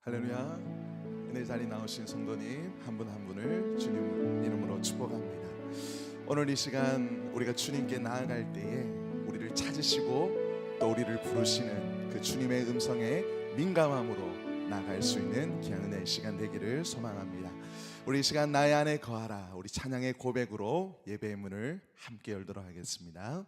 할렐루야. 은혜 자리 나오신 성도님 한 분 한 분을 주님 이름으로 축복합니다. 오늘 이 시간 우리가 주님께 나아갈 때에 우리를 찾으시고 또 우리를 부르시는 그 주님의 음성에 민감함으로 나아갈 수 있는 귀한 은혜의 시간 되기를 소망합니다. 우리 이 시간 나의 안에 거하라, 우리 찬양의 고백으로 예배의 문을 함께 열도록 하겠습니다.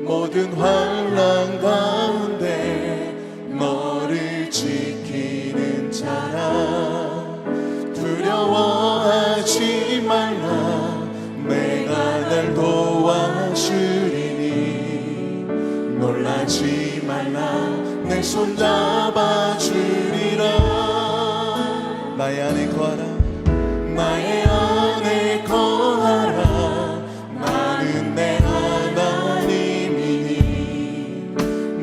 모든 환난 가운데 너를 지키는 자라. 두려워하지 말라, 내가 날 도와주리니. 놀라지 말라, 내 손 잡아주리라. 나의 안에 거하라, 나의 안에 거하라. 나는 내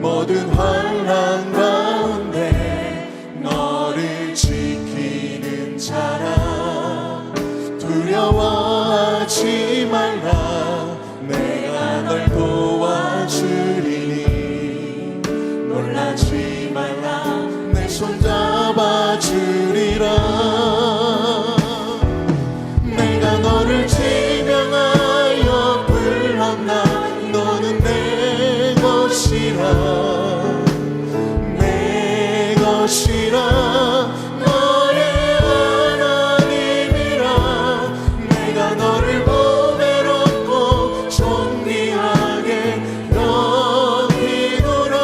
모든 환난 가운데 너를 지키는 자라. 두려워하지 말라, 내가 널 도와주리니. 놀라지 말라, 내 손 잡아주리라. 내가 너를 지명하여 불렀나, 너는 내 것이라. 내 것이라, 너의 하나님이라. 내가 너를 보배롭고 존귀하게 여기노라.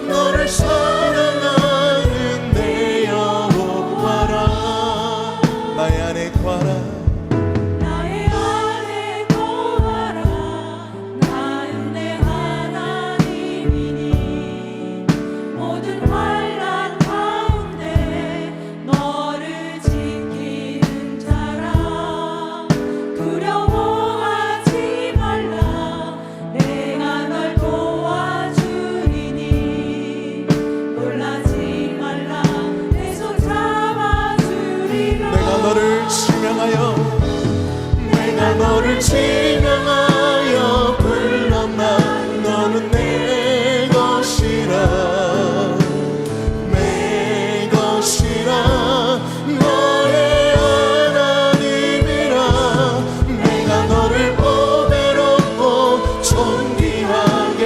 너를 사랑하는 내 여호와라. 나의 안에 거하라, 내가 너를 지명하여 불렀나, 너는 내 것이라. 내 것이라, 너의 하나님이라. 내가 너를 보배롭고 존귀하게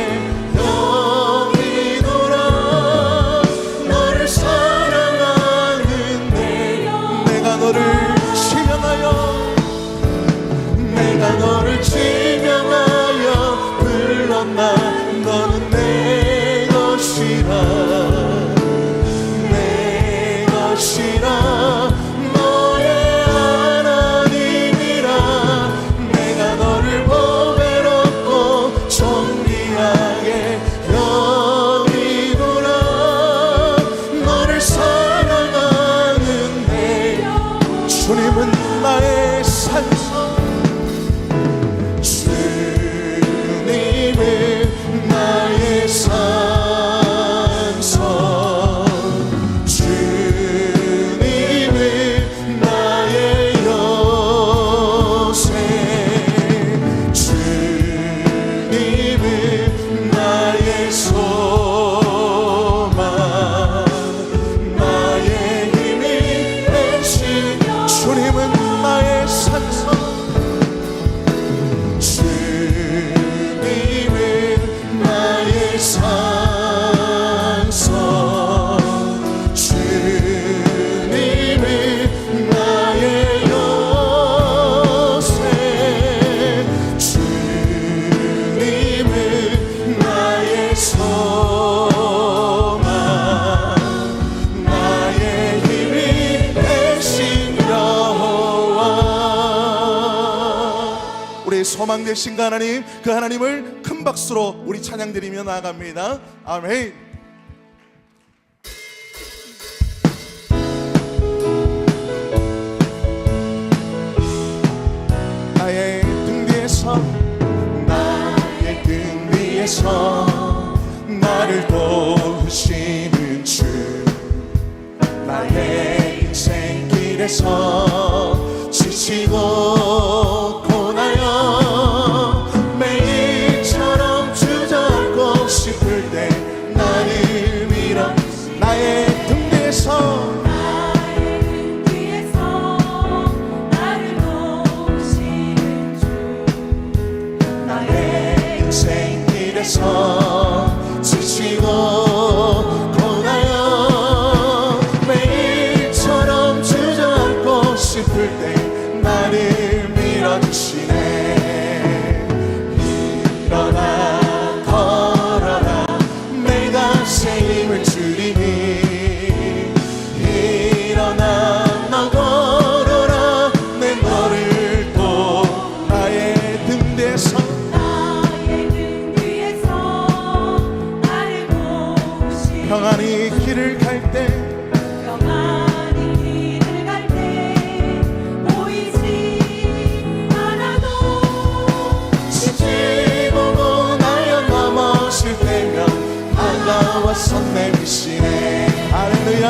여기노라. 너를 사랑하는 내가 너를 내가 너를 지명하여 불렀나, 너는 내 것이라. 내 것이라, 너의 하나님이라. 내가 너를 보배롭고 존귀하게 여기노라. 너를 사랑하는 내 주님은 나의 산성, 나의 산성. 주님은 나의 요새. 주님은 나의 소망. 나의 힘이 되신 주님은 나의 산성. 산성. 주님은 나의 요새. 주님은 나의 소망. 나의 힘이 되신 여호와. 우리의 소망 되신 그 하나님, 그 하나님을 큰 박수로 우리 찬양 드리며 나아갑니다. 아멘. 나의 등 뒤에서 위해서 나를 도우시는 주 나의 인생길에서 지치고 고나여 매일처럼 주저앉고 싶을 때 나를 밀어 나의 등 뒤에서 나를 도우시는 주 나의 인생길에서 지치고 고나여 매일처럼 주저앉고 싶을 때 나를 밀어주시네. 일어나 걸어라 내가 새 힘을 주리니 일어나 너 걸어라 내 너를 또 나의 등 뒤에서 평안히 길을 갈 때 보이지 않아도 지지 보고 나여 넘어질 때면 다가와서 내미시네. 할렐루야.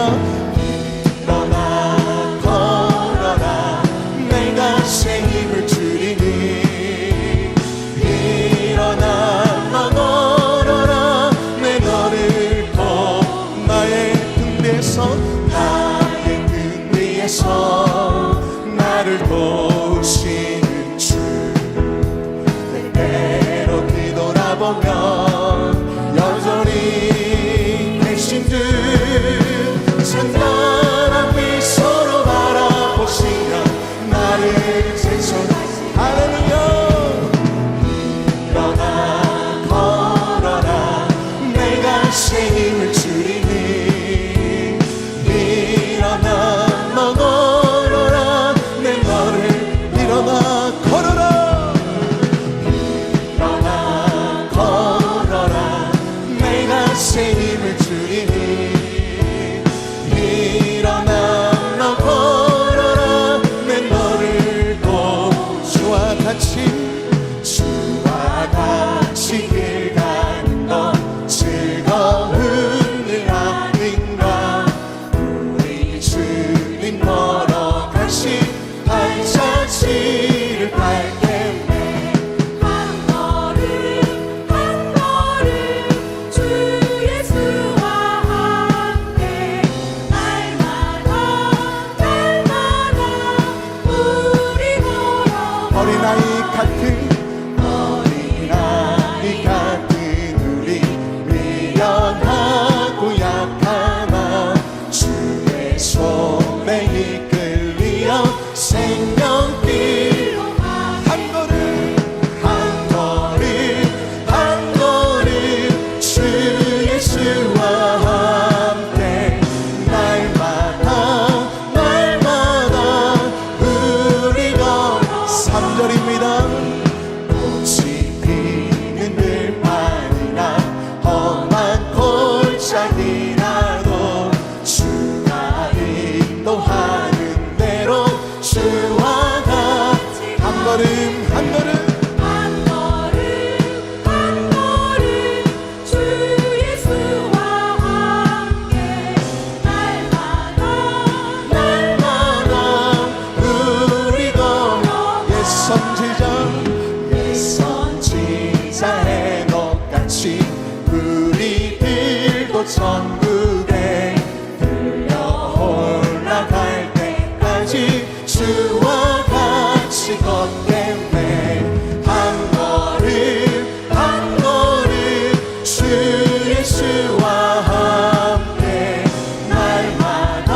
일어나 걸어라 내가 새 힘을 주리니 일어나 너 걸어라 내 너를 또 나의 등 뒤에서 나의 등 위에서 나를 도우시는 주 때때로 뒤돌아보면 여전히 계신 듯 찬란한 미소로 바라보시며 나를 채쳐나시 할렐루야. 일어나 걸어라 내가 새 힘을 주리니 일어나 너 걸어라 내 너를 일어나 걸어라 일어나 걸어라 내가 새 힘을 주리니 일어나 너 걸어라 내 너를 또 주와 같이 길 가는 것 즐거운 일 아닌가. 우리 주님 걸어가신 발자취를 밟겠네. 한 걸음 한 걸음 주 예수와 함께 날마다 우리 걸어 어린아이 같은 우리 미련하고 약하나 주의 손에 이끌리어 생명길로 한 걸음 한 걸음 한 걸음 주 예수와 함께 날마다 우리 걸어 3절입니다. 꽃이 피는 들판이나 험한 골짜기라도 주가 인도하는 대로 주와 같이 한 걸음 한 걸음 한 걸음 한 걸음 주 예수와 함께 날마다 우리 걸어 예선지자 해놓같이 우리들도 천국에 들려 올라갈 때까지 주와 같이 걷겠네. 한 걸음 한 걸음 주 예수와 함께 날마다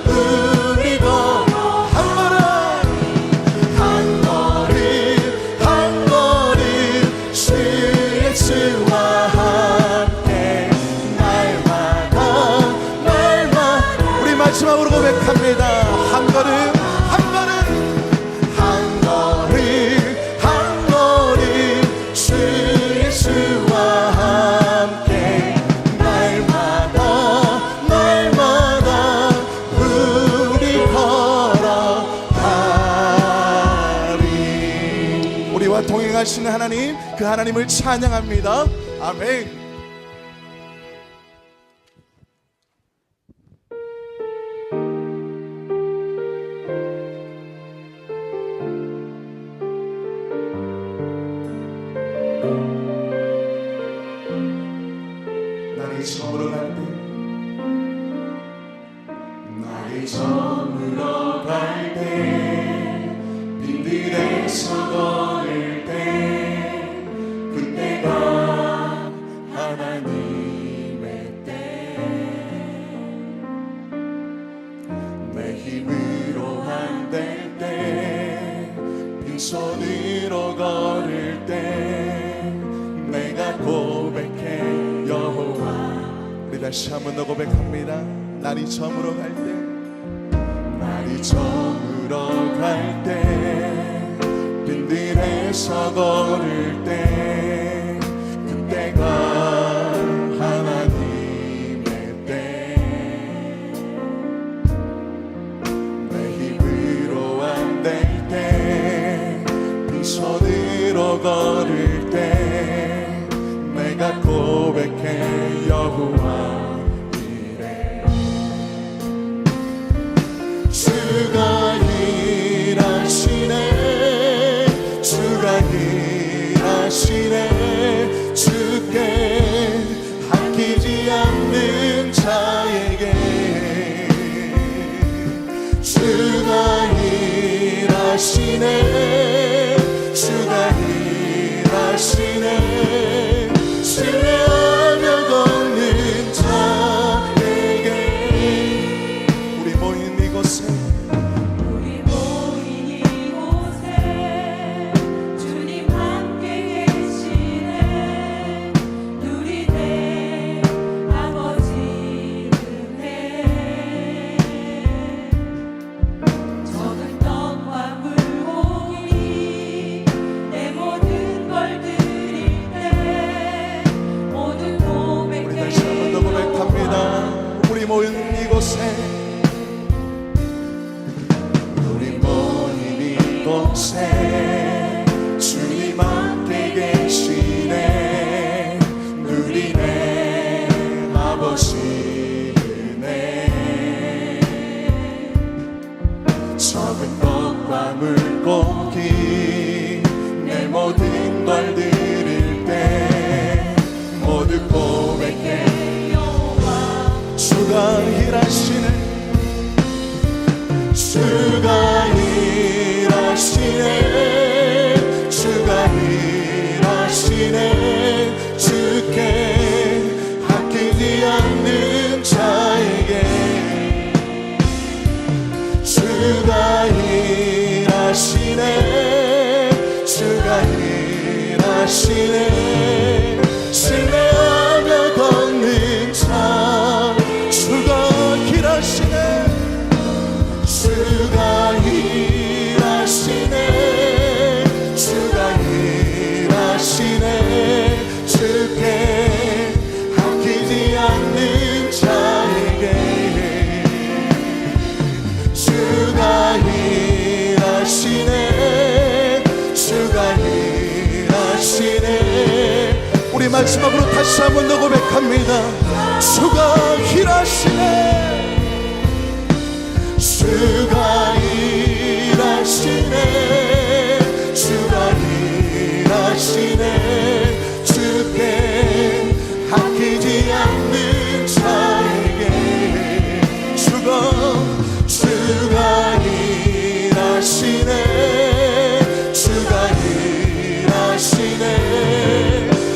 우리 걸어 한 걸음 한 걸음 주 예수와 함께 우리와 동행하시는 하나님, 그 하나님을 찬양합니다. 아멘. 날이 저물어 갈 때, 날이 저물어 갈 때, 빈들에서 걸을 때, 그때가 하나님의 때. 내 힘으로 안 될 때, 빈손으로 걸을 때, 내가 고백해 여호와. 우리 다시 한번 더 고백합니다. 날이 저물어 갈 때, 날이 저물어 갈 때, 빈들에서 걸을 때, 그때가 하나님의 때. 내 힘으로 안 될 때, 빈손으로 걸을 때, 내가 고백해 여호와 이래. 주가 일하시네, 주가 일하시네. 주께 아끼지 않는 자에게 주가 일하시네, 주가 일하시네. 신뢰하며 걷는 자에게. 우리 모인 이곳에, 우리 모인 이곳에 주님 함께 계시네. 누리네 아버지 은혜. 적은 떡과 물고기 내 모든 걸 드릴 때 모두 우리 다시 한번 더 고백해 고백합니다. 우리 모인 이곳에, 우리 모인 이곳에 주님 함께 계시네. 누리네 아버지 은혜. 적은 떡과 물고기 내 모든 걸 드릴 때 모두 고백해 여호와. 주가 일하시네, 주가 일하시네, 주가 일하시네. 주께 아끼지 않는 자에게 주가 일하시네, 주가 일하시네. 신뢰하며 걷는 자, 주가 일하시네, 주가 일하시네, 주가 일하시네. 주께 아끼지 않는 자에게 주가 일하시네, 주가 일하시네. 우리 마지막으로 다시 한번 더 고백합니다. 주가 일하시네, 주가 일하시네, 주가 일하시네. 주께 아끼지 않는 자에게 주가 일하시네, 주가 일하시네.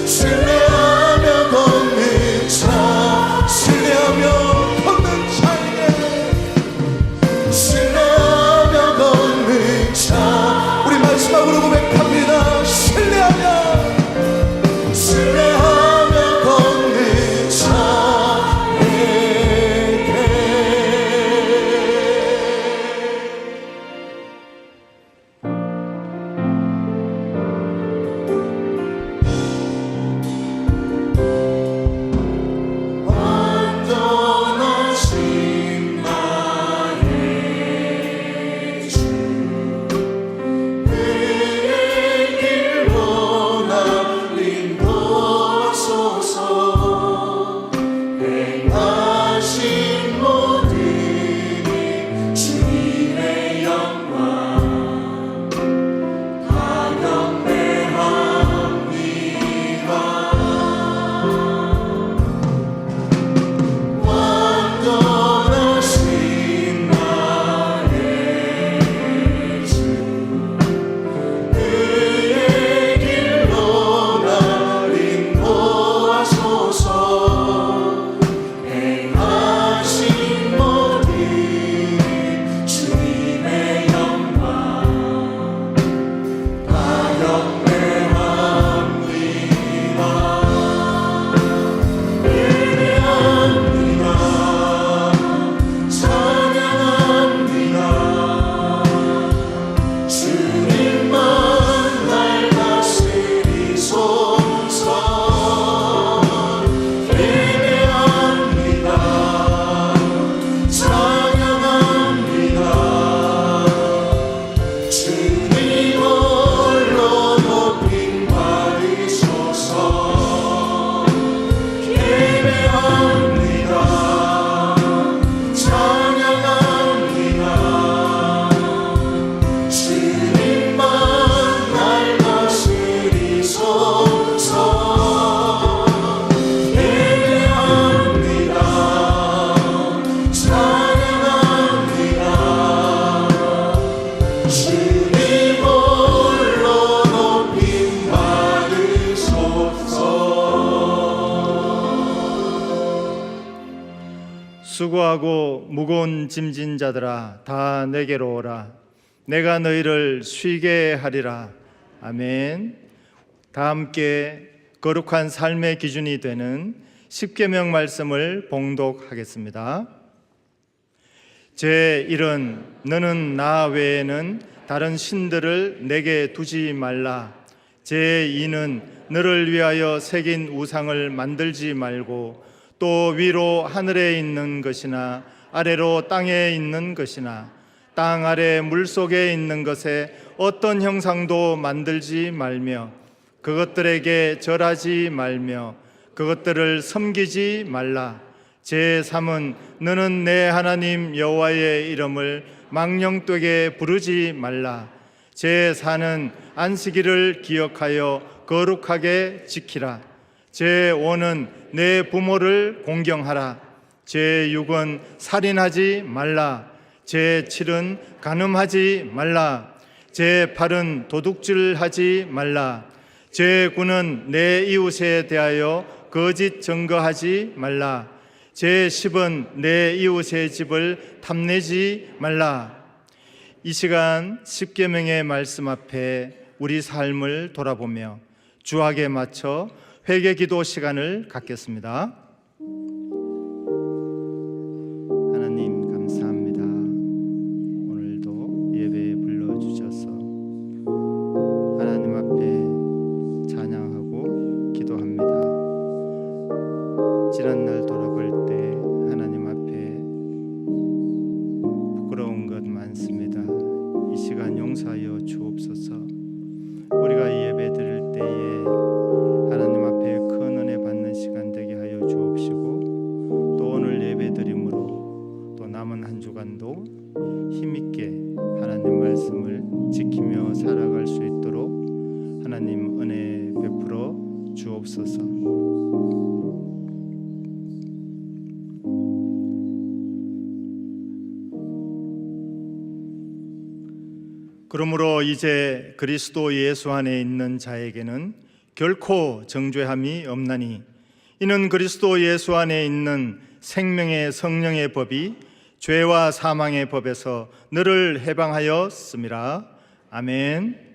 신뢰하며 걷는 자, 신뢰하며 걷는 자에게 신뢰하며 걷는 자. 수고하고 무거운 짐진 자들아 다 내게로 오라. 내가 너희를 쉬게 하리라. 아멘. 다 함께 거룩한 삶의 기준이 되는 십계명 말씀을 봉독하겠습니다. 제1은 너는 나 외에는 다른 신들을 내게 두지 말라. 제2는 너를 위하여 새긴 우상을 만들지 말고 또 위로 하늘에 있는 것이나 아래로 땅에 있는 것이나 땅 아래 물속에 있는 것에 어떤 형상도 만들지 말며 그것들에게 절하지 말며 그것들을 섬기지 말라. 제3은 너는 내 하나님 여호와의 이름을 망령되게 부르지 말라. 제4는 안식일을 기억하여 거룩하게 지키라. 제5는 내 부모를 공경하라. 제6은 살인하지 말라. 제7은 간음하지 말라. 제8은 도둑질하지 말라. 제9는 내 이웃에 대하여 거짓 증거하지 말라. 제10은 내 이웃의 집을 탐내지 말라. 이 시간 십계명의 말씀 앞에 우리 삶을 돌아보며 주학에 맞춰 회개 기도 시간을 갖겠습니다. 하나님 감사합니다. 오늘도 예배에 불러주셔서 하나님 앞에 찬양하고 기도합니다. 지난날 돌아볼 때 하나님 앞에 부끄러운 것 많습니다. 이 시간 용서하여 주옵소서. 우리가 예배 드릴 때에 하나님 앞에 큰 은혜 받는 시간 되게 하여 주옵시고 또 오늘 예배 드림으로 또 남은 한 주간도 힘있게 하나님 말씀을 지키며 살아갈 수 있도록 하나님 은혜 베풀어 주옵소서. 그러므로 이제 그리스도 예수 안에 있는 자에게는 결코 정죄함이 없나니 이는 그리스도 예수 안에 있는 생명의 성령의 법이 죄와 사망의 법에서 너를 해방하였음이라. 아멘.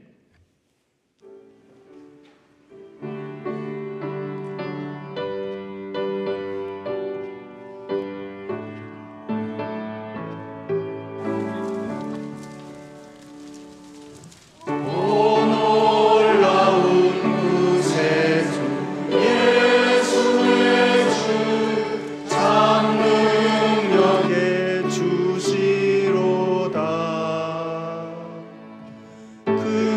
주시로다. 그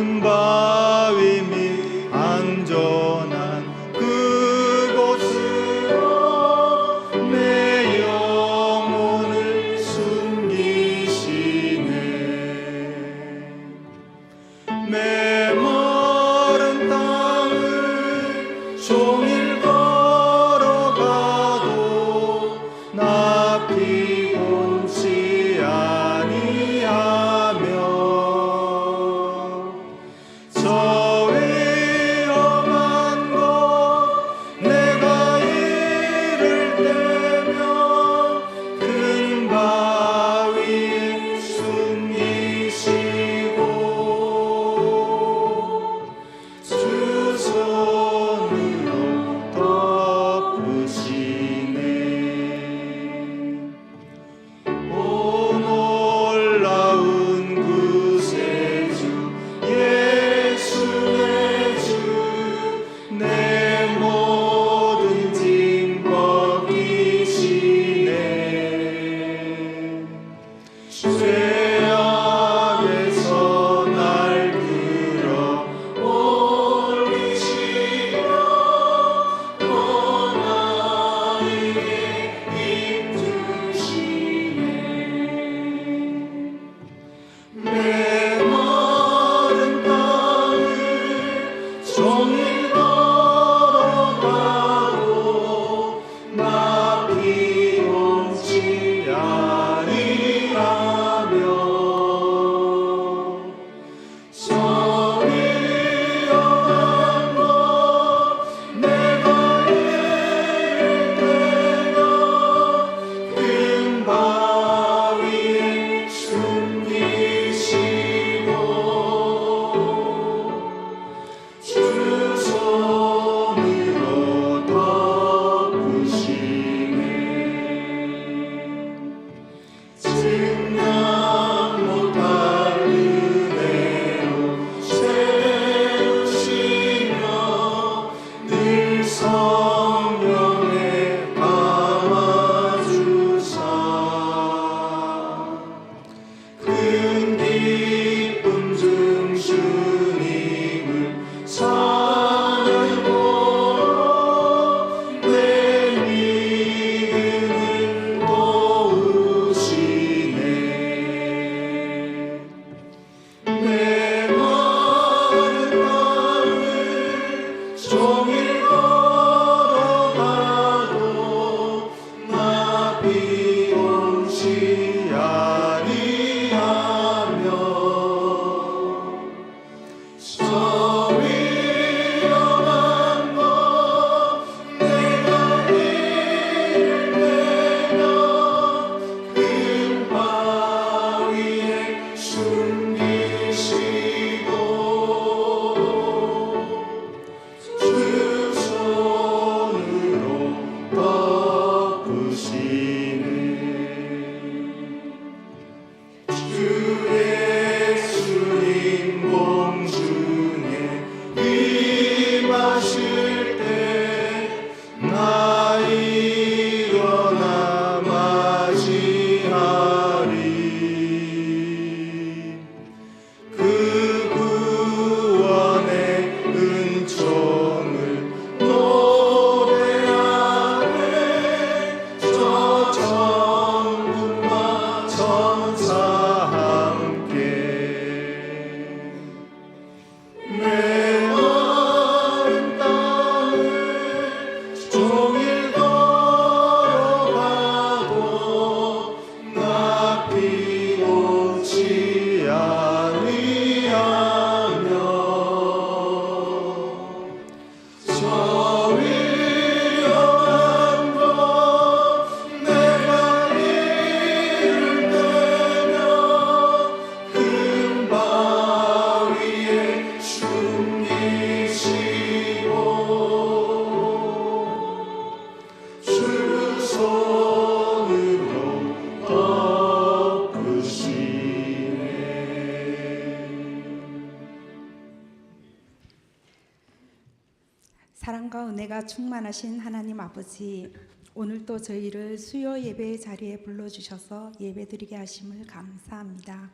사랑과 은혜가 충만하신 하나님 아버지, 오늘도 저희를 수요 예배 자리에 불러주셔서 예배드리게 하심을 감사합니다.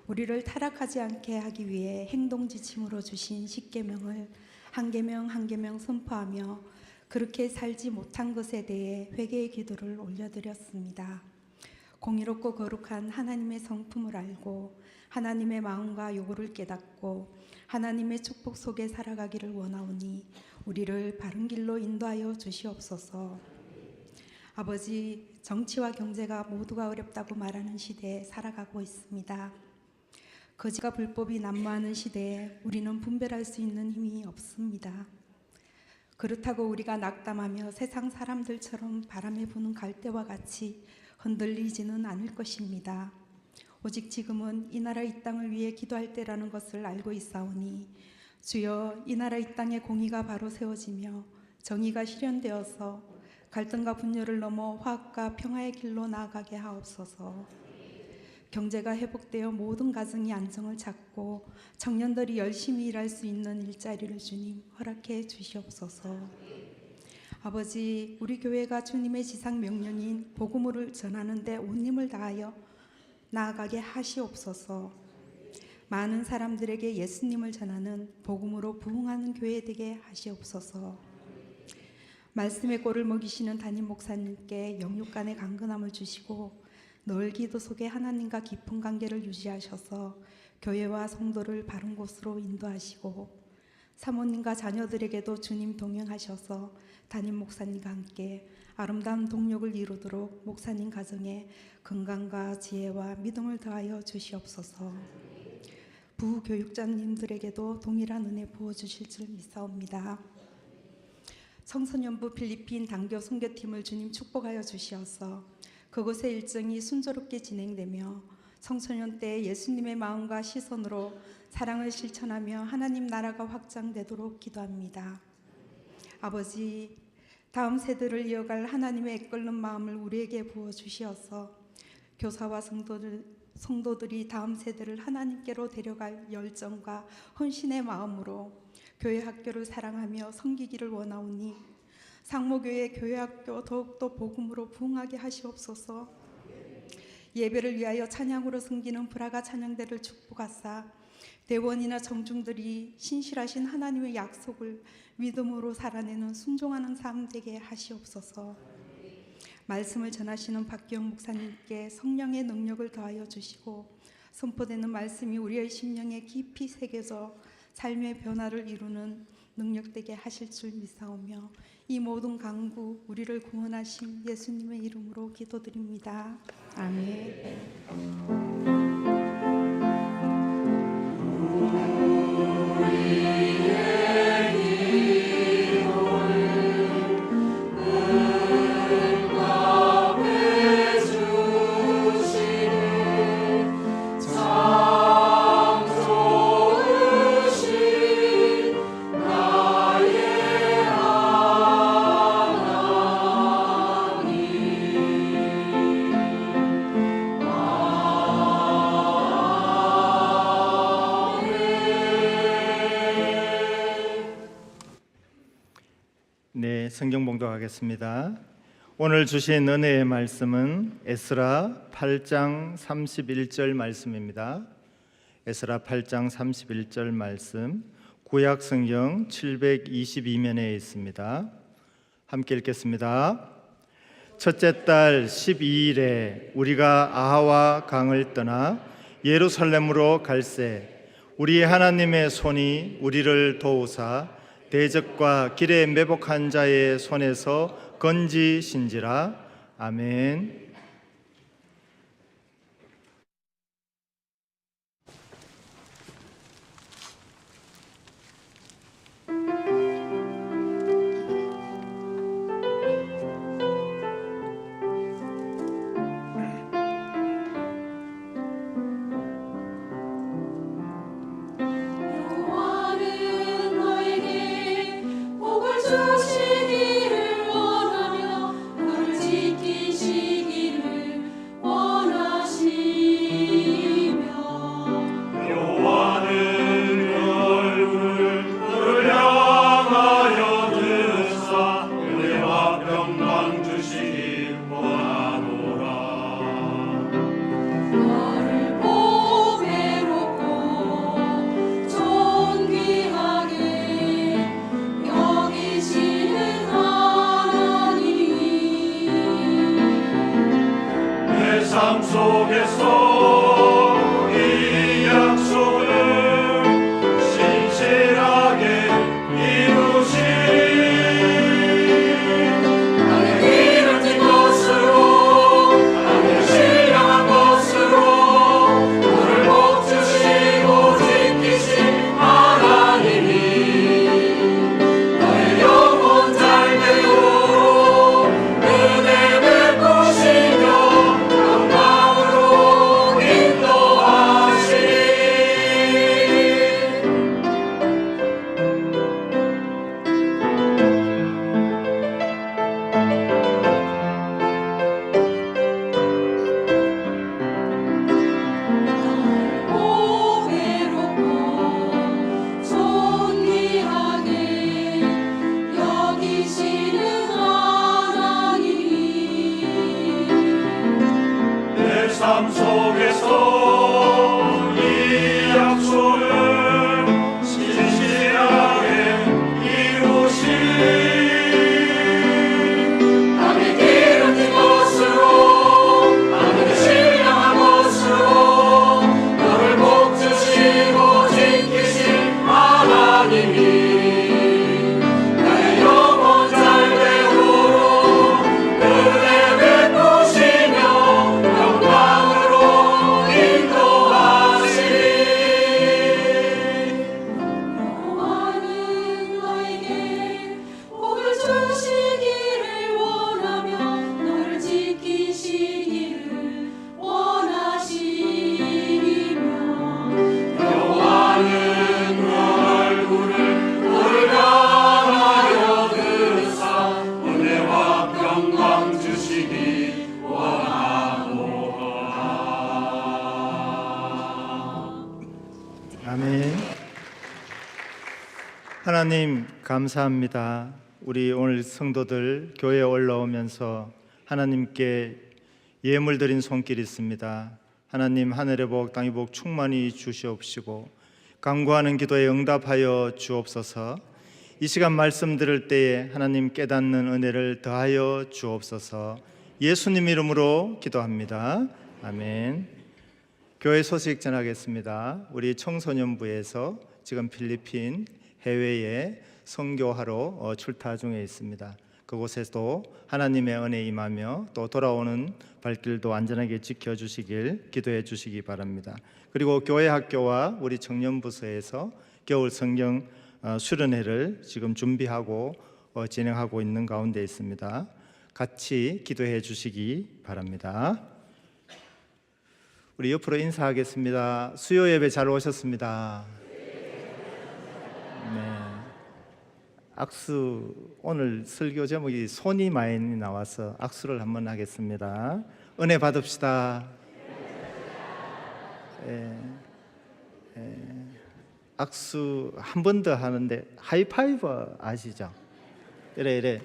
우리를 타락하지 않게 하기 위해 행동지침으로 주신 십계명을 한 계명 한 계명 선포하며 그렇게 살지 못한 것에 대해 회개의 기도를 올려드렸습니다. 공의롭고 거룩한 하나님의 성품을 알고 하나님의 마음과 요구를 깨닫고 하나님의 축복 속에 살아가기를 원하오니 우리를 바른 길로 인도하여 주시옵소서. 아버지, 정치와 경제가 모두가 어렵다고 말하는 시대에 살아가고 있습니다. 거짓과 불법이 난무하는 시대에 우리는 분별할 수 있는 힘이 없습니다. 그렇다고 우리가 낙담하며 세상 사람들처럼 바람에 부는 갈대와 같이 흔들리지는 않을 것입니다. 오직 지금은 이 나라 이 땅을 위해 기도할 때라는 것을 알고 있사오니 주여, 이 나라 이 땅에 공의가 바로 세워지며 정의가 실현되어서 갈등과 분열을 넘어 화합과 평화의 길로 나아가게 하옵소서. 경제가 회복되어 모든 가정이 안정을 찾고 청년들이 열심히 일할 수 있는 일자리를 주님 허락해 주시옵소서. 아버지, 우리 교회가 주님의 지상 명령인 복음을 전하는 데 온 힘을 다하여 나아가게 하시옵소서. 많은 사람들에게 예수님을 전하는 복음으로 부흥하는 교회 되게 하시옵소서. 말씀의 꼴을 먹이시는 담임 목사님께 영육간의 강건함을 주시고 늘 기도 속에 하나님과 깊은 관계를 유지하셔서 교회와 성도를 바른 곳으로 인도하시고 사모님과 자녀들에게도 주님 동행하셔서 담임 목사님과 함께 아름다운 동력을 이루도록 목사님 가정에 건강과 지혜와 믿음을 더하여 주시옵소서. 부교육자님들에게도 동일한 은혜 부어주실 줄 믿사옵니다. 청소년부 필리핀 단교 선교팀을 주님 축복하여 주시어서 그곳의 일정이 순조롭게 진행되며 청소년 때 예수님의 마음과 시선으로 사랑을 실천하며 하나님 나라가 확장되도록 기도합니다. 아버지, 다음 세대를 이어갈 하나님의 애끓는 마음을 우리에게 부어주시어서 교사와 성도들이 다음 세대를 하나님께로 데려갈 열정과 헌신의 마음으로 교회 학교를 사랑하며 섬기기를 원하오니 상모교회 교회학교 더욱더 복음으로 부흥하게 하시옵소서. 예배를 위하여 찬양으로 섬기는 브라가 찬양대를 축복하사 대원이나 정중들이 신실하신 하나님의 약속을 믿음으로 살아내는 순종하는 삶 되게 하시옵소서. 말씀을 전하시는 박기영 목사님께 성령의 능력을 더하여 주시고 선포되는 말씀이 우리의 심령에 깊이 새겨져 삶의 변화를 이루는 능력되게 하실 줄 믿사오며 이 모든 간구 우리를 구원하신 예수님의 이름으로 기도드립니다. 아멘. 네, 성경 봉독하겠습니다. 오늘 주신 은혜의 말씀은 에스라 8장 31절 말씀입니다. 에스라 8장 31절 말씀, 구약 성경 722면에 있습니다. 함께 읽겠습니다. 첫째 달 12일에 우리가 아하와 강을 떠나 예루살렘으로 갈새 우리 하나님의 손이 우리를 도우사 대적과 길에 매복한 자의 손에서 건지신지라. 아멘. 주시기를 원하며 그를 지키시기를 원하시며 여호와는 얼굴을 그를 향하여 속에서 이 약속을 신실하게 이루신 나의 이름진 것으로 나의 신령한 것으로 너를 복주시고 지키신 하나님이 너의 영혼 잘 되도록 은혜 베푸시며 영광으로 인도하시리. 보배롭고 존귀하게 여기시는 하나님이 내 삶 속에서 이 약속을 신실하게 이루신 나의 기름진 것으로 나의 신령한 것으로 너를 복주시고 지키신 하나님이 나의 영혼 잘 되도록 은혜 베푸시며 영광으로 인도하시리. 여호와는 너에게 복을 주시기를 원하며 너를 지키시기를 원하시리며 여호와는 그 얼굴을 너를 향하여 드사 은혜와 평강 주시기 원하노라. 아멘. 하나님 감사합니다. 우리 오늘 성도들 교회에 올라오면서 하나님께 예물 드린 손길 있습니다. 하나님 하늘의 복 땅의 복 충만히 주시옵시고 간구하는 기도에 응답하여 주옵소서. 이 시간 말씀 들을 때에 하나님 깨닫는 은혜를 더하여 주옵소서. 예수님 이름으로 기도합니다. 아멘. 교회 소식 전하겠습니다. 우리 청소년부에서 지금 필리핀 해외에 선교하러 출타 중에 있습니다. 그곳에도 하나님의 은혜 임하며 또 돌아오는 발길도 안전하게 지켜주시길 기도해 주시기 바랍니다. 그리고 교회 학교와 우리 청년부서에서 겨울 성경 수련회를 지금 준비하고 진행하고 있는 가운데 있습니다. 같이 기도해 주시기 바랍니다. 우리 옆으로 인사하겠습니다. 수요 예배 잘 오셨습니다. 네. 악수, 오늘 설교 제목이 손이 많이 나와서 악수를 한번 하겠습니다. 은혜 받읍시다. 악수 한 번 더 하는데 하이파이브 아시죠? 이래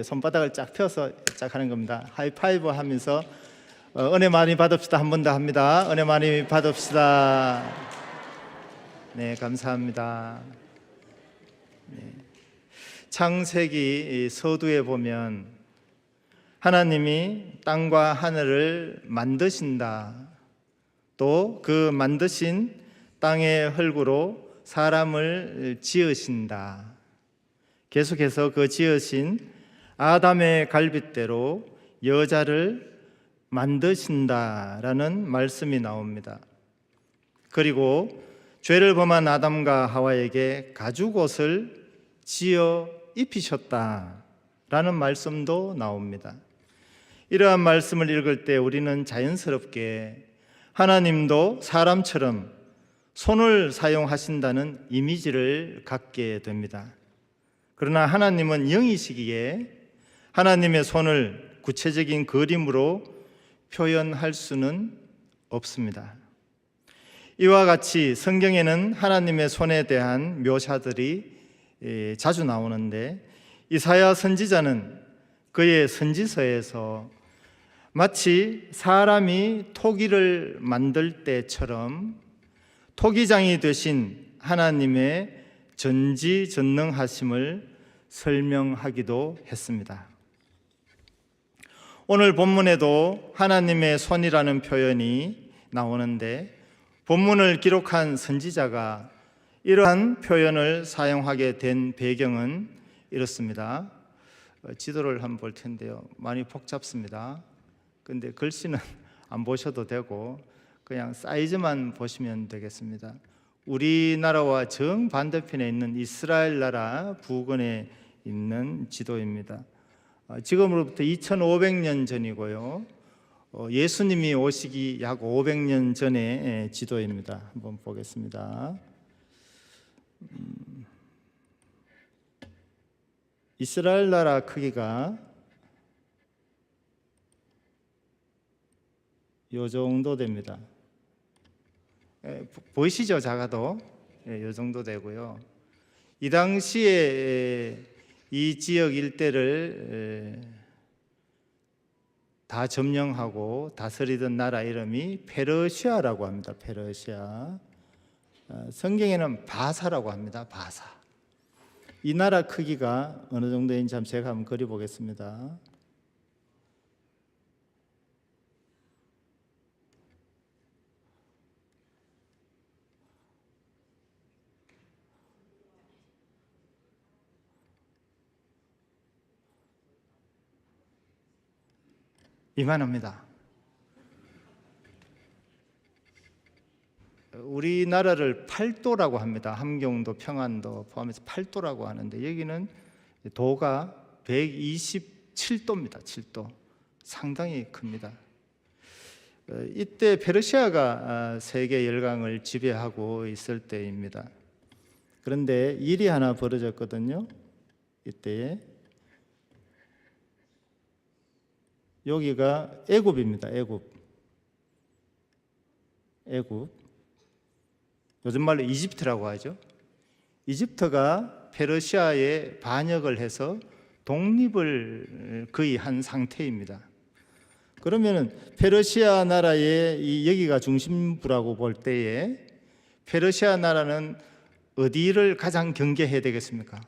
손바닥을 쫙 펴서 쫙 하는 겁니다. 하이파이브 하면서 은혜 많이 받읍시다. 한 번 더 합니다. 은혜 많이 받읍시다. 네, 감사합니다. 네. 창세기 서두에 보면 하나님이 땅과 하늘을 만드신다. 또 그 만드신 땅의 흙으로 사람을 지으신다. 계속해서 그 지으신 아담의 갈빗대로 여자를 만드신다라는 말씀이 나옵니다. 그리고 죄를 범한 아담과 하와에게 가죽옷을 지어 입히셨다라는 말씀도 나옵니다. 이러한 말씀을 읽을 때 우리는 자연스럽게 하나님도 사람처럼 손을 사용하신다는 이미지를 갖게 됩니다. 그러나 하나님은 영이시기에 하나님의 손을 구체적인 그림으로 표현할 수는 없습니다. 이와 같이 성경에는 하나님의 손에 대한 묘사들이 자주 나오는데 이사야 선지자는 그의 선지서에서 마치 사람이 토기를 만들 때처럼 토기장이 되신 하나님의 전지전능하심을 설명하기도 했습니다. 오늘 본문에도 하나님의 손이라는 표현이 나오는데 본문을 기록한 선지자가 이러한 표현을 사용하게 된 배경은 이렇습니다. 지도를 한번 볼 텐데요. 많이 복잡습니다. 근데 글씨는 안 보셔도 되고 그냥 사이즈만 보시면 되겠습니다. 우리나라와 정반대편에 있는 이스라엘 나라 부근에 있는 지도입니다. 지금으로부터 2500년 전이고요. 예수님이 오시기 약 500년 전의 지도입니다. 한번 보겠습니다. 이스라엘 나라 크기가 요 정도 됩니다. 보이시죠? 작아도 요 정도 되고요. 이 당시에 이 지역 일대를 다 점령하고 다스리던 나라 이름이 페르시아라고 합니다. 페르시아. 성경에는 바사라고 합니다. 바사. 이 나라 크기가 어느 정도인지 제가 한번 그려보겠습니다. 이만합니다. 우리나라를 팔도라고 합니다. 함경도, 평안도 포함해서 팔도라고 하는데 여기는 도가 127도입니다. 7도. 상당히 큽니다. 이때 페르시아가 세계 열강을 지배하고 있을 때입니다. 그런데 일이 하나 벌어졌거든요. 이때에 여기가 애굽입니다. 애굽. 요즘 말로 이집트라고 하죠. 이집트가 페르시아에 반역을 해서 독립을 거의 한 상태입니다. 그러면은 페르시아 나라의 여기가 중심부라고 볼 때에 페르시아 나라는 어디를 가장 경계해야 되겠습니까?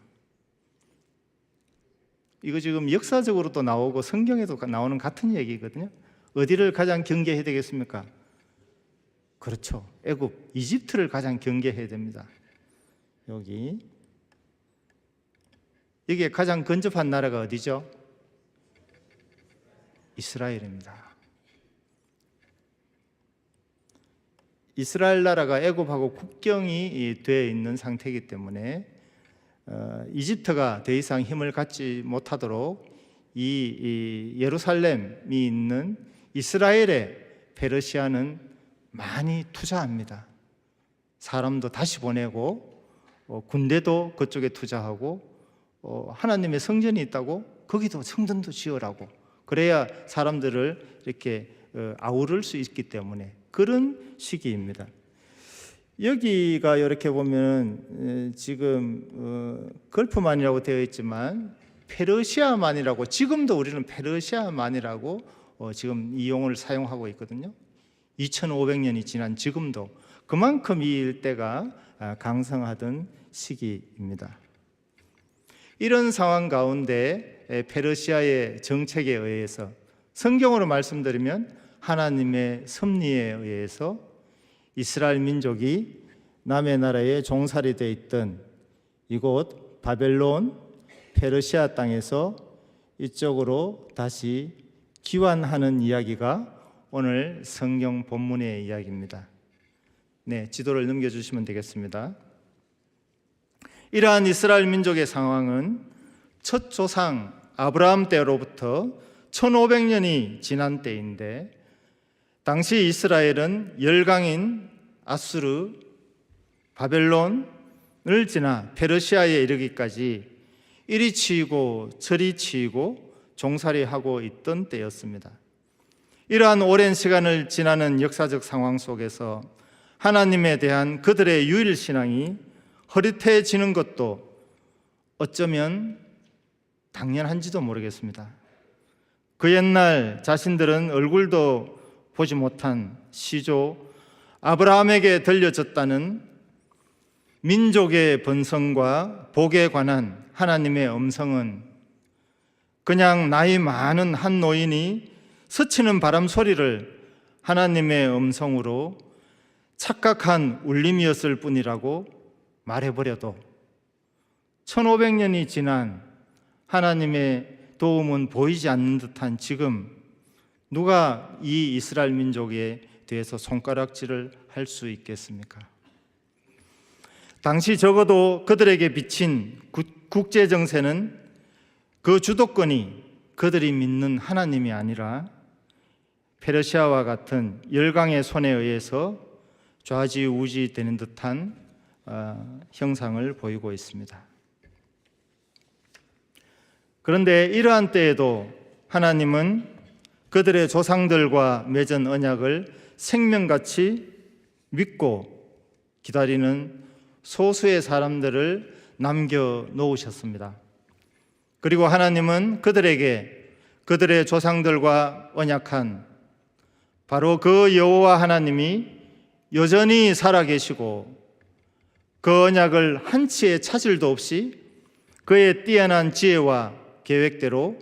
이거 지금 역사적으로도 나오고 성경에도 나오는 같은 얘기거든요. 어디를 가장 경계해야 되겠습니까? 그렇죠. 애굽, 이집트를 가장 경계해야 됩니다. 여기에 가장 근접한 나라가 어디죠? 이스라엘입니다. 이스라엘 나라가 애굽하고 국경이 되어 있는 상태이기 때문에 이집트가 더 이상 힘을 갖지 못하도록 이 예루살렘이 있는 이스라엘에 페르시아는 많이 투자합니다. 사람도 다시 보내고 군대도 그쪽에 투자하고 하나님의 성전이 있다고 거기도 성전도 지으라고 그래야 사람들을 이렇게 아우를 수 있기 때문에 그런 시기입니다. 여기가 이렇게 보면 지금 걸프만이라고 되어 있지만 페르시아만이라고 지금도 우리는 페르시아만이라고 지금 이 용어를 사용하고 있거든요. 2500년이 지난 지금도 그만큼 이 일대가 강성하던 시기입니다. 이런 상황 가운데 페르시아의 정책에 의해서 성경으로 말씀드리면 하나님의 섭리에 의해서 이스라엘 민족이 남의 나라에 종살이 되어 있던 이곳 바벨론 페르시아 땅에서 이쪽으로 다시 귀환하는 이야기가 오늘 성경 본문의 이야기입니다. 네, 지도를 넘겨주시면 되겠습니다. 이러한 이스라엘 민족의 상황은 첫 조상 아브라함 때로부터 1500년이 지난 때인데 당시 이스라엘은 열강인 아수르, 바벨론을 지나 페르시아에 이르기까지 이리 치이고 저리 치이고 종살이하고 있던 때였습니다. 이러한 오랜 시간을 지나는 역사적 상황 속에서 하나님에 대한 그들의 유일신앙이 허릿해지는 것도 어쩌면 당연한지도 모르겠습니다. 그 옛날 자신들은 얼굴도 보지 못한 시조 아브라함에게 들려졌다는 민족의 번성과 복에 관한 하나님의 음성은 그냥 나이 많은 한 노인이 스치는 바람 소리를 하나님의 음성으로 착각한 울림이었을 뿐이라고 말해버려도 1500년이 지난 하나님의 도움은 보이지 않는 듯한 지금 누가 이 이스라엘 민족에 대해서 손가락질을 할 수 있겠습니까? 당시 적어도 그들에게 비친 국제 정세는 그 주도권이 그들이 믿는 하나님이 아니라 페르시아와 같은 열강의 손에 의해서 좌지우지 되는 듯한 형상을 보이고 있습니다. 그런데 이러한 때에도 하나님은 그들의 조상들과 맺은 언약을 생명같이 믿고 기다리는 소수의 사람들을 남겨놓으셨습니다. 그리고 하나님은 그들에게 그들의 조상들과 언약한 바로 그 여호와 하나님이 여전히 살아계시고 그 언약을 한치의 차질도 없이 그의 뛰어난 지혜와 계획대로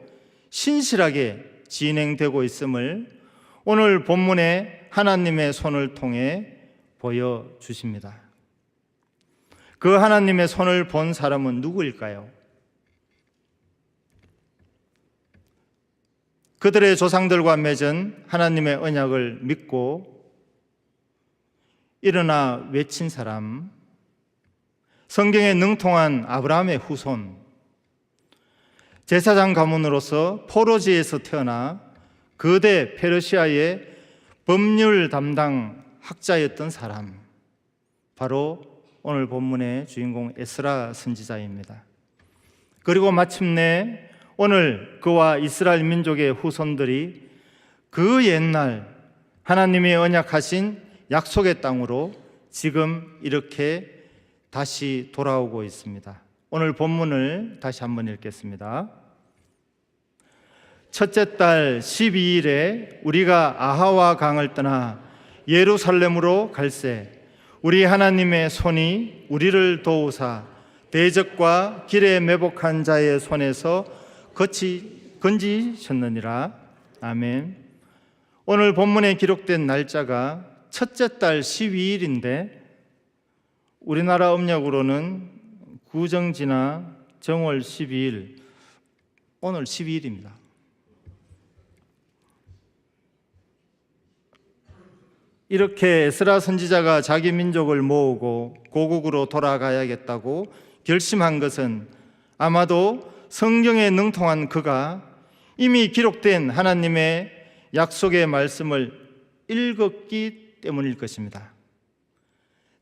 신실하게 진행되고 있음을 오늘 본문의 하나님의 손을 통해 보여주십니다. 그 하나님의 손을 본 사람은 누구일까요? 그들의 조상들과 맺은 하나님의 언약을 믿고 일어나 외친 사람, 성경에 능통한 아브라함의 후손, 제사장 가문으로서 포로지에서 태어나 거대 페르시아의 법률 담당 학자였던 사람, 바로 오늘 본문의 주인공 에스라 선지자입니다. 그리고 마침내 오늘 그와 이스라엘 민족의 후손들이 그 옛날 하나님이 언약하신 약속의 땅으로 지금 이렇게 다시 돌아오고 있습니다. 오늘 본문을 다시 한번 읽겠습니다. 첫째 달 12일에 우리가 아하와 강을 떠나 예루살렘으로 갈새 우리 하나님의 손이 우리를 도우사 대적과 길에 매복한 자의 손에서 건지셨느니라. 아멘. 오늘 본문에 기록된 날짜가 첫째 달 12일인데 우리나라 음력으로는 구정지나 정월 12일, 오늘 12일입니다. 이렇게 에스라 선지자가 자기 민족을 모으고 고국으로 돌아가야겠다고 결심한 것은 아마도 성경에 능통한 그가 이미 기록된 하나님의 약속의 말씀을 읽었기 때문일 것입니다.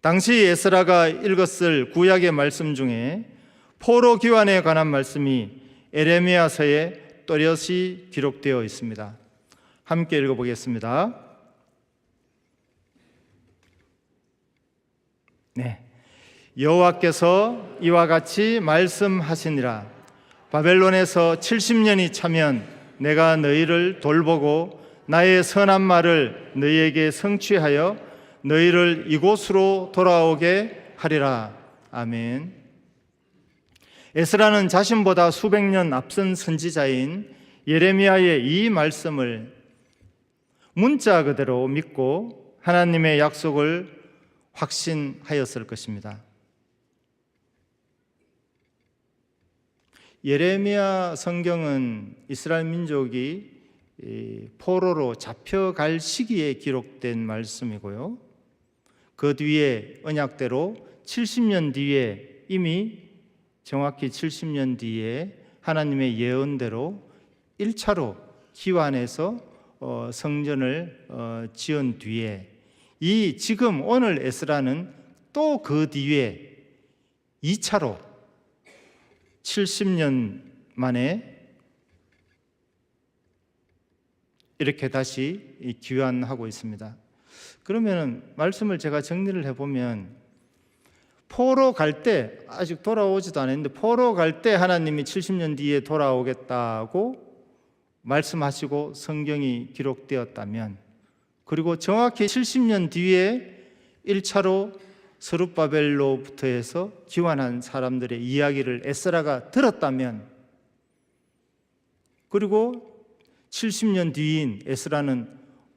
당시 에스라가 읽었을 구약의 말씀 중에 포로 귀환에 관한 말씀이 에레미야서에 또렷이 기록되어 있습니다. 함께 읽어보겠습니다. 네, 여호와께서 이와 같이 말씀하시니라. 바벨론에서 70년이 차면 내가 너희를 돌보고 나의 선한 말을 너희에게 성취하여 너희를 이곳으로 돌아오게 하리라. 아멘. 에스라는 자신보다 수백 년 앞선 선지자인 예레미야의 이 말씀을 문자 그대로 믿고 하나님의 약속을 확신하였을 것입니다. 예레미야 성경은 이스라엘 민족이 포로로 잡혀갈 시기에 기록된 말씀이고요. 그 뒤에 언약대로 70년 뒤에 이미 정확히 70년 뒤에 하나님의 예언대로 1차로 기환해서 성전을 지은 뒤에 이 지금 오늘 에스라는 또 그 뒤에 2차로 70년 만에 이렇게 다시 귀환하고 있습니다. 그러면 말씀을 제가 정리를 해보면 포로 갈 때 아직 돌아오지도 않았는데 포로 갈 때 하나님이 70년 뒤에 돌아오겠다고 말씀하시고 성경이 기록되었다면, 그리고 정확히 70년 뒤에 1차로 스룹바벨로부터 해서 기환한 사람들의 이야기를 에스라가 들었다면 그리고 70년 뒤인 에스라는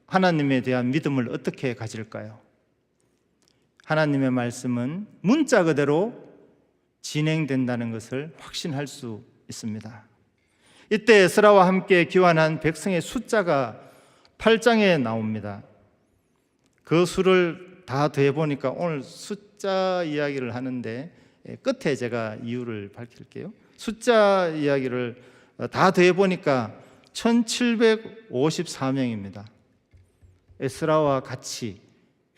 하나님에 대한 믿음을 어떻게 가질까요? 하나님의 말씀은 문자 그대로 진행된다는 것을 확신할 수 있습니다. 이때 에스라와 함께 귀환한 백성의 숫자가 8장에 나옵니다. 그 수를 다 더해보니까 오늘 숫자 이야기를 하는데 끝에 제가 이유를 밝힐게요. 숫자 이야기를 다 더해보니까 1754명입니다. 에스라와 같이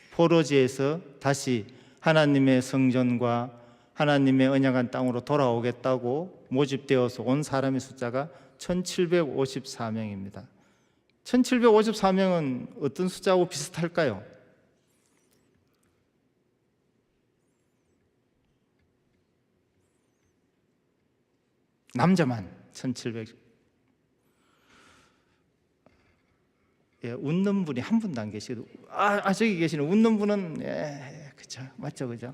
포로지에서 다시 하나님의 성전과 하나님의 언약한 땅으로 돌아오겠다고 모집되어서 온 사람의 숫자가 1754명입니다. 1754명은 어떤 숫자하고 비슷할까요? 남자만 1700. 예, 웃는 분이 한 분도 안 계시고, 저기 계시는 웃는 분은 그죠, 맞죠, 그죠?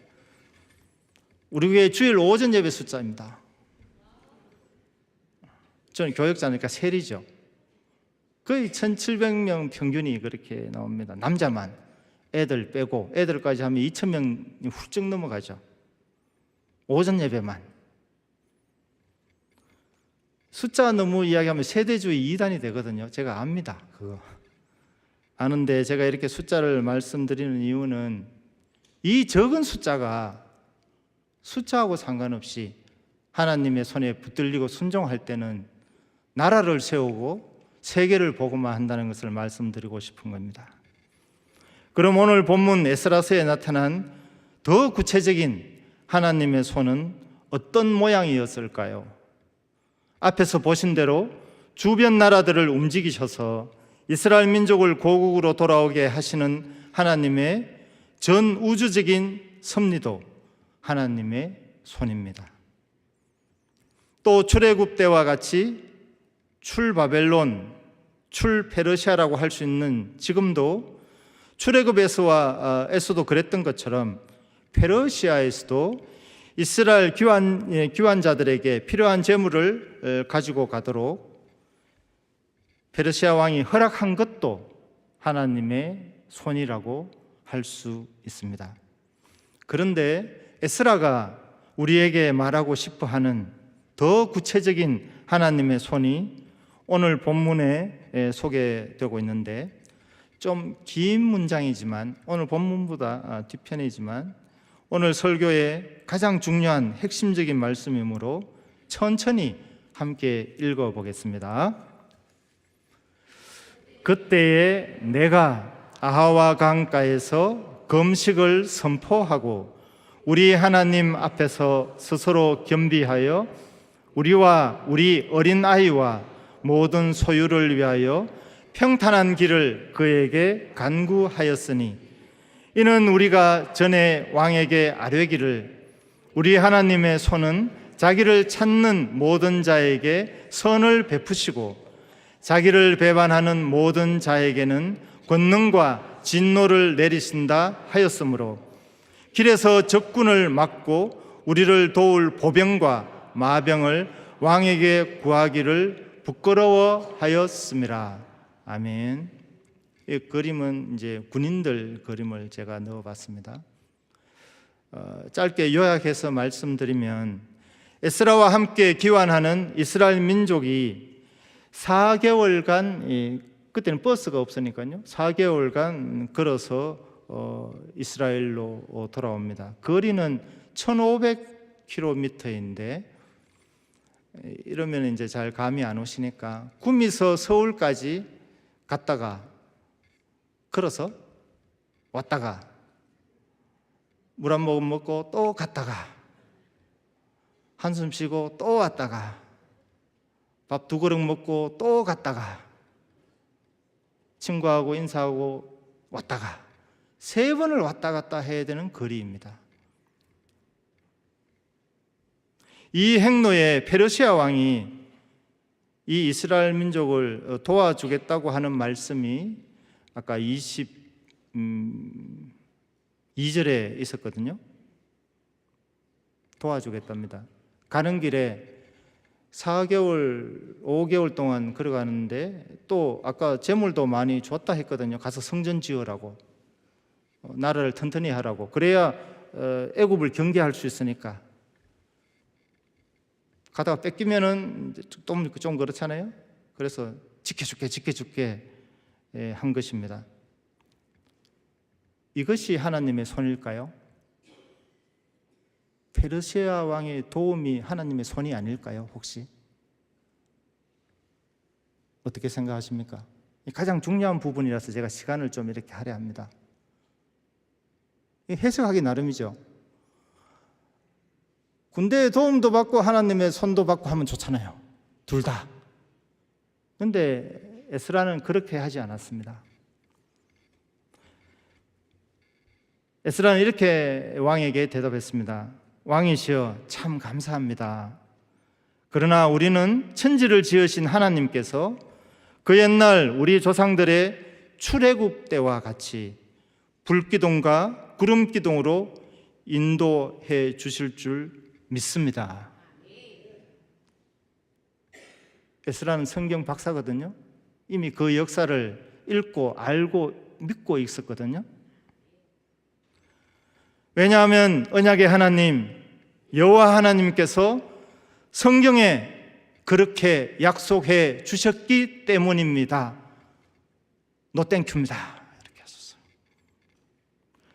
우리 교회 주일 오전 예배 숫자입니다. 저는 교역자니까 세리죠. 거의 1700명 평균이 그렇게 나옵니다. 남자만, 애들 빼고, 애들까지 하면 2000명이 훌쩍 넘어가죠. 오전 예배만. 숫자 너무 이야기하면 세대주의 이단이 되거든요. 제가 압니다, 그거. 아는데 제가 이렇게 숫자를 말씀드리는 이유는 이 적은 숫자가 숫자하고 상관없이 하나님의 손에 붙들리고 순종할 때는 나라를 세우고 세계를 보고만 한다는 것을 말씀드리고 싶은 겁니다. 그럼 오늘 본문 에스라서에 나타난 더 구체적인 하나님의 손은 어떤 모양이었을까요? 앞에서 보신 대로 주변 나라들을 움직이셔서 이스라엘 민족을 고국으로 돌아오게 하시는 하나님의 전 우주적인 섭리도 하나님의 손입니다. 또 출애굽 때와 같이 출바벨론, 출페르시아라고 할 수 있는 지금도 출애굽에서도 그랬던 것처럼 페르시아에서도 이스라엘 귀환자들에게 필요한 재물을 가지고 가도록 페르시아 왕이 허락한 것도 하나님의 손이라고 할 수 있습니다. 그런데 에스라가 우리에게 말하고 싶어 하는 더 구체적인 하나님의 손이 오늘 본문에 소개되고 있는데 좀 긴 문장이지만 오늘 본문보다 뒤편이지만 오늘 설교의 가장 중요한 핵심적인 말씀이므로 천천히 함께 읽어보겠습니다. 그때에 내가 아하와 강가에서 금식을 선포하고 우리 하나님 앞에서 스스로 겸비하여 우리와 우리 어린 아이와 모든 소유를 위하여 평탄한 길을 그에게 간구하였으니 이는 우리가 전에 왕에게 아뢰기를 우리 하나님의 손은 자기를 찾는 모든 자에게 선을 베푸시고 자기를 배반하는 모든 자에게는 권능과 진노를 내리신다 하였으므로 길에서 적군을 막고 우리를 도울 보병과 마병을 왕에게 구하기를 부끄러워하였음이라. 아멘. 이 그림은 이제 군인들 그림을 제가 넣어봤습니다. 짧게 요약해서 말씀드리면 에스라와 함께 귀환하는 이스라엘 민족이 4개월간, 그때는 버스가 없으니까요, 4개월간 걸어서 이스라엘로 돌아옵니다. 거리는 1500km인데 이러면 이제 잘 감이 안 오시니까 구미서 서울까지 갔다가 걸어서 왔다가 물 한 모금 먹고 또 갔다가 한숨 쉬고 또 왔다가 밥 2그릇 먹고 또 갔다가 친구하고 인사하고 왔다가 3번을 왔다 갔다 해야 되는 거리입니다. 이 행로에 페르시아 왕이 이 이스라엘 민족을 도와주겠다고 하는 말씀이 아까 22절에 있었거든요. 도와주겠답니다. 가는 길에 4개월, 5개월 동안 걸어가는데 또 아까 재물도 많이 줬다 했거든요. 가서 성전 지으라고, 나라를 튼튼히 하라고. 그래야 애굽을 경계할 수 있으니까. 가다가 뺏기면은 좀 그렇잖아요. 그래서 지켜줄게 한 것입니다. 이것이 하나님의 손일까요? 페르시아 왕의 도움이 하나님의 손이 아닐까요? 혹시? 어떻게 생각하십니까? 가장 중요한 부분이라서 제가 시간을 좀 이렇게 할애합니다. 해석하기 나름이죠. 군대의 도움도 받고 하나님의 손도 받고 하면 좋잖아요. 둘 다. 그런데 에스라는 그렇게 하지 않았습니다. 에스라는 이렇게 왕에게 대답했습니다. 왕이시여, 참 감사합니다. 그러나 우리는 천지를 지으신 하나님께서 그 옛날 우리 조상들의 출애굽 때와 같이 불기둥과 구름기둥으로 인도해 주실 줄 믿습니다. 에스라는 성경 박사거든요. 이미 그 역사를 읽고 알고 믿고 있었거든요. 왜냐하면 언약의 하나님 여호와 하나님께서 성경에 그렇게 약속해 주셨기 때문입니다. 노 땡큐입니다. 이렇게 하셨어요.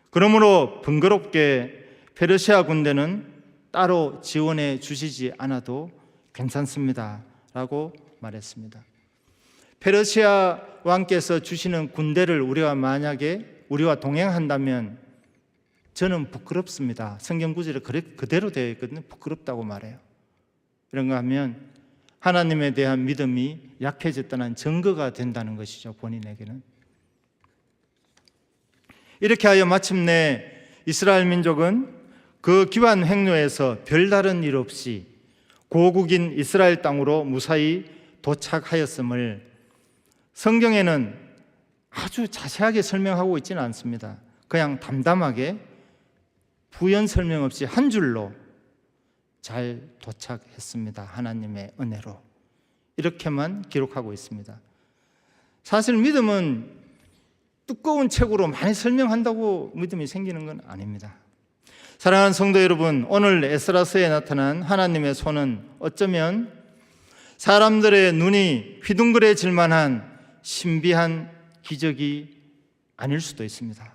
그러므로 번거롭게 페르시아 군대는 따로 지원해 주시지 않아도 괜찮습니다. 라고 말했습니다. 페르시아 왕께서 주시는 군대를 우리와 동행한다면 저는 부끄럽습니다. 성경 구절에 그대로 되어 있거든요. 부끄럽다고 말해요. 이런가 하면 하나님에 대한 믿음이 약해졌다는 증거가 된다는 것이죠. 본인에게는. 이렇게 하여 마침내 이스라엘 민족은 그 기환 횡로에서 별다른 일 없이 고국인 이스라엘 땅으로 무사히 도착하였음을 성경에는 아주 자세하게 설명하고 있지는 않습니다. 그냥 담담하게 부연 설명 없이 한 줄로 잘 도착했습니다. 하나님의 은혜로. 이렇게만 기록하고 있습니다. 사실 믿음은 두꺼운 책으로 많이 설명한다고 믿음이 생기는 건 아닙니다. 사랑하는 성도 여러분, 오늘 에스라서에 나타난 하나님의 손은 어쩌면 사람들의 눈이 휘둥그레질 만한 신비한 기적이 아닐 수도 있습니다.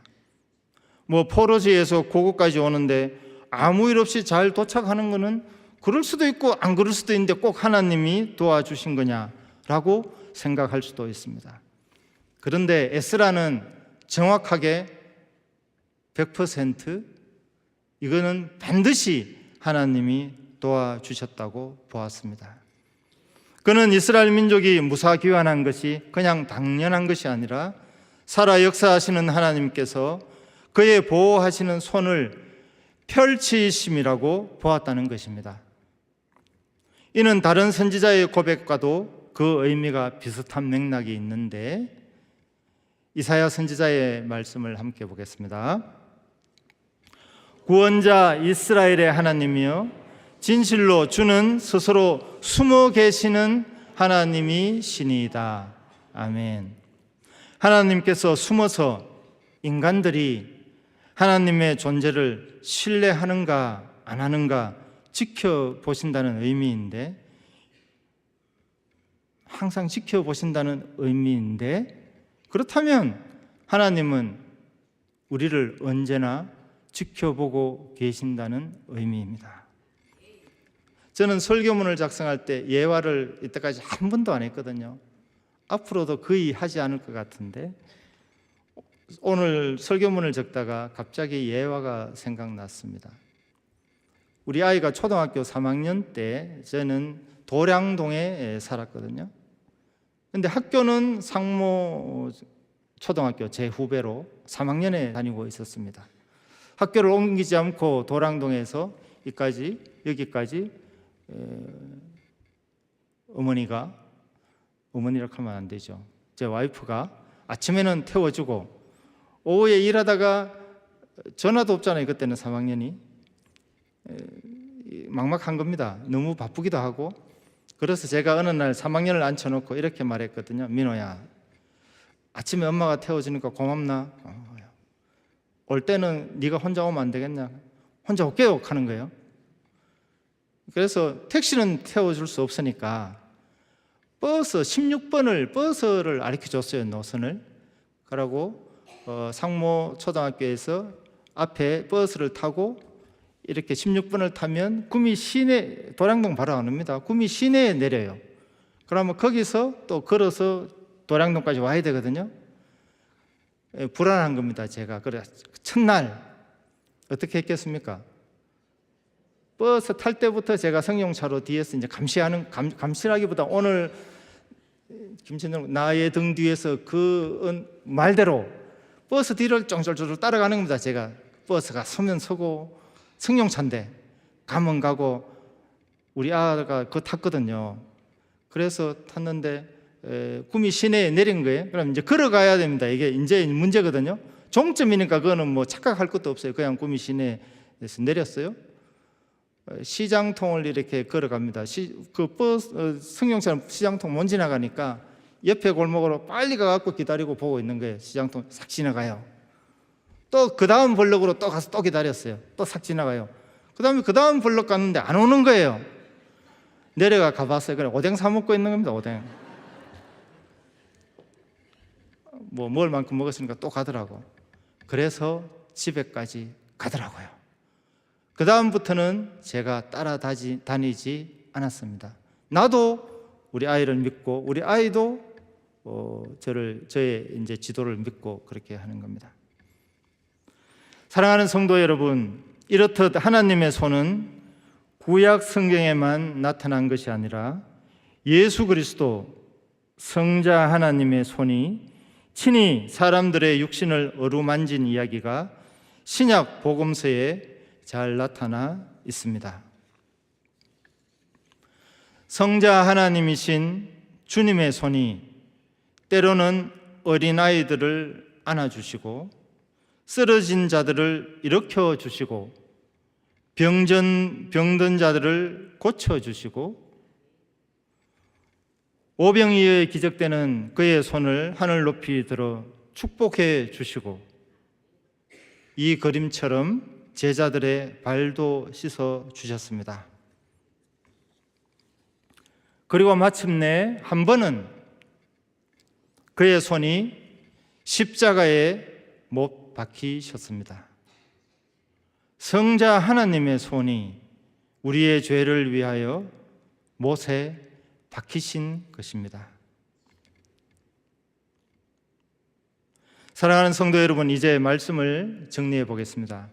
포로지에서 고국까지 오는데 아무 일 없이 잘 도착하는 것은 그럴 수도 있고 안 그럴 수도 있는데 꼭 하나님이 도와주신 거냐라고 생각할 수도 있습니다. 그런데 에스라는 정확하게 100% 이거는 반드시 하나님이 도와주셨다고 보았습니다. 그는 이스라엘 민족이 무사귀환한 것이 그냥 당연한 것이 아니라 살아 역사하시는 하나님께서 그의 보호하시는 손을 펼치심이라고 보았다는 것입니다. 이는 다른 선지자의 고백과도 그 의미가 비슷한 맥락이 있는데 이사야 선지자의 말씀을 함께 보겠습니다. 구원자 이스라엘의 하나님이여, 진실로 주는 스스로 숨어 계시는 하나님이시니이다. 아멘. 하나님께서 숨어서 인간들이 하나님의 존재를 신뢰하는가 안 하는가 지켜보신다는 의미인데, 항상 지켜보신다는 의미인데, 그렇다면 하나님은 우리를 언제나 지켜보고 계신다는 의미입니다. 저는 설교문을 작성할 때 예화를 이때까지 한 번도 안 했거든요. 앞으로도 거의 하지 않을 것 같은데 오늘 설교문을 적다가 갑자기 예화가 생각났습니다. 우리 아이가 초등학교 3학년 때 저는 도량동에 살았거든요. 근데 학교는 상모 초등학교 제 후배로 3학년에 다니고 있었습니다. 학교를 옮기지 않고 도량동에서 여기까지 어머니라고 하면 안 되죠. 제 와이프가 아침에는 태워주고 오후에 일하다가 전화도 없잖아요. 그때는 3학년이 막막한 겁니다. 너무 바쁘기도 하고 그래서 제가 어느 날 3학년을 앉혀놓고 이렇게 말했거든요. 민호야, 아침에 엄마가 태워주니까 고맙나? 올 때는 네가 혼자 오면 안 되겠냐? 혼자 올게요 하는 거예요. 그래서 택시는 태워줄 수 없으니까 버스 16번을 버스를 가르쳐줬어요. 노선을. 그러고 상모 초등학교에서 앞에 버스를 타고 이렇게 16번을 타면 구미 시내, 도량동 바로 안 옵니다. 구미 시내에 내려요. 그러면 거기서 또 걸어서 도량동까지 와야 되거든요. 불안한 겁니다. 제가. 그래 첫날 어떻게 했겠습니까? 버스 탈 때부터 제가 승용차로 뒤에서 이제 감시라기보다 오늘 김천정 나의 등 뒤에서 그 말대로 버스 뒤를 쫑쫑쫑 따라가는 겁니다. 제가 버스가 서면 서고 승용차인데 가면 가고 우리 아가 그거 탔거든요. 그래서 탔는데 구미 시내에 내린 거예요. 그럼 이제 걸어가야 됩니다. 이게 이제 문제거든요. 종점이니까 그거는 뭐 착각할 것도 없어요. 그냥 구미 시내에서 내렸어요. 시장통을 이렇게 걸어갑니다. 그 버스 승용차는 시장통 못 지나가니까 옆에 골목으로 빨리 가갖고 기다리고 보고 있는 거예요. 시장통 싹 지나가요. 또 그 다음 블럭으로 또 가서 또 기다렸어요. 또 싹 지나가요. 그 다음에 그 다음 블럭 갔는데 안 오는 거예요. 내려가 가봤어요. 그래 오뎅 사 먹고 있는 겁니다. 오뎅. 뭐 먹을 만큼 먹었으니까 또 가더라고. 그래서 집에까지 가더라고요. 그 다음부터는 제가 따라다니지 않았습니다. 나도 우리 아이를 믿고 우리 아이도 저의 이제 지도를 믿고 그렇게 하는 겁니다. 사랑하는 성도 여러분, 이렇듯 하나님의 손은 구약 성경에만 나타난 것이 아니라 예수 그리스도 성자 하나님의 손이 친히 사람들의 육신을 어루만진 이야기가 신약 복음서에 잘 나타나 있습니다. 성자 하나님이신 주님의 손이 때로는 어린아이들을 안아주시고 쓰러진 자들을 일으켜 주시고 병든 자들을 고쳐주시고 오병이어에 기적되는 그의 손을 하늘 높이 들어 축복해 주시고 이 그림처럼 제자들의 발도 씻어 주셨습니다. 그리고 마침내 한 번은 그의 손이 십자가에 못 박히셨습니다. 성자 하나님의 손이 우리의 죄를 위하여 못에 박히신 것입니다. 사랑하는 성도 여러분, 이제 말씀을 정리해 보겠습니다.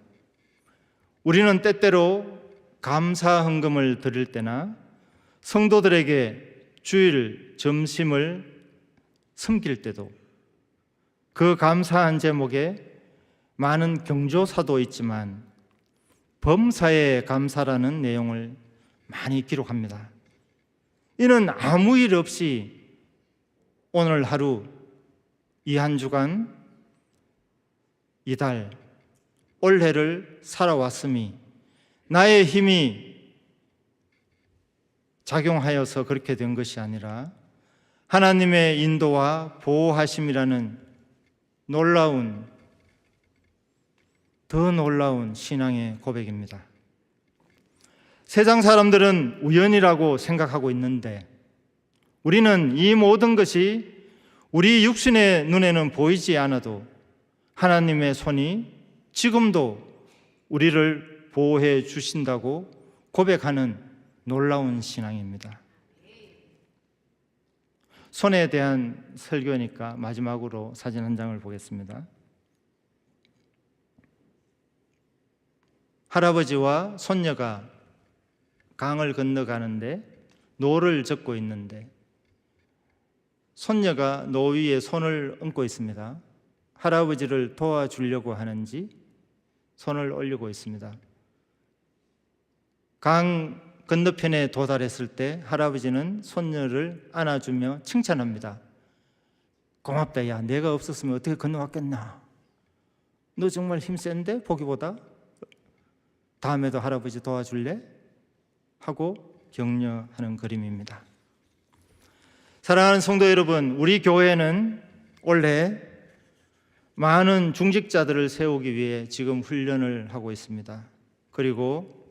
우리는 때때로 감사 헌금을 드릴 때나 성도들에게 주일 점심을 섬길 때도 그 감사한 제목에 많은 경조사도 있지만 범사에 감사라는 내용을 많이 기록합니다. 이는 아무 일 없이 오늘 하루, 이 한 주간, 이달, 올해를 살아왔음이 나의 힘이 작용하여서 그렇게 된 것이 아니라 하나님의 인도와 보호하심이라는 더 놀라운 신앙의 고백입니다. 세상 사람들은 우연이라고 생각하고 있는데 우리는 이 모든 것이 우리 육신의 눈에는 보이지 않아도 하나님의 손이 지금도 우리를 보호해 주신다고 고백하는 놀라운 신앙입니다. 손에 대한 설교니까 마지막으로 사진 한 장을 보겠습니다. 할아버지와 손녀가 강을 건너가는데 노를 젓고 있는데 손녀가 노 위에 손을 얹고 있습니다. 할아버지를 도와주려고 하는지 손을 올리고 있습니다. 강 건너편에 도달했을 때 할아버지는 손녀를 안아주며 칭찬합니다. 고맙다. 야, 내가 없었으면 어떻게 건너왔겠나. 너 정말 힘센데 보기보다. 다음에도 할아버지 도와줄래? 하고 격려하는 그림입니다. 사랑하는 성도 여러분, 우리 교회는 올해 많은 중직자들을 세우기 위해 지금 훈련을 하고 있습니다. 그리고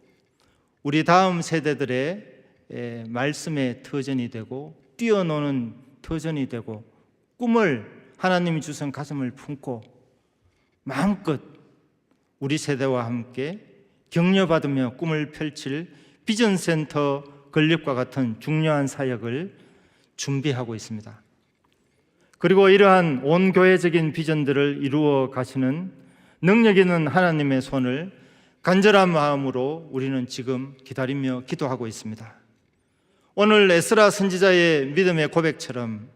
우리 다음 세대들의 말씀의 터전이 되고 뛰어노는 터전이 되고 꿈을 하나님이 주신 가슴을 품고 마음껏 우리 세대와 함께 격려받으며 꿈을 펼칠 비전센터 건립과 같은 중요한 사역을 준비하고 있습니다. 그리고 이러한 온 교회적인 비전들을 이루어 가시는 능력 있는 하나님의 손을 간절한 마음으로 우리는 지금 기다리며 기도하고 있습니다. 오늘 에스라 선지자의 믿음의 고백처럼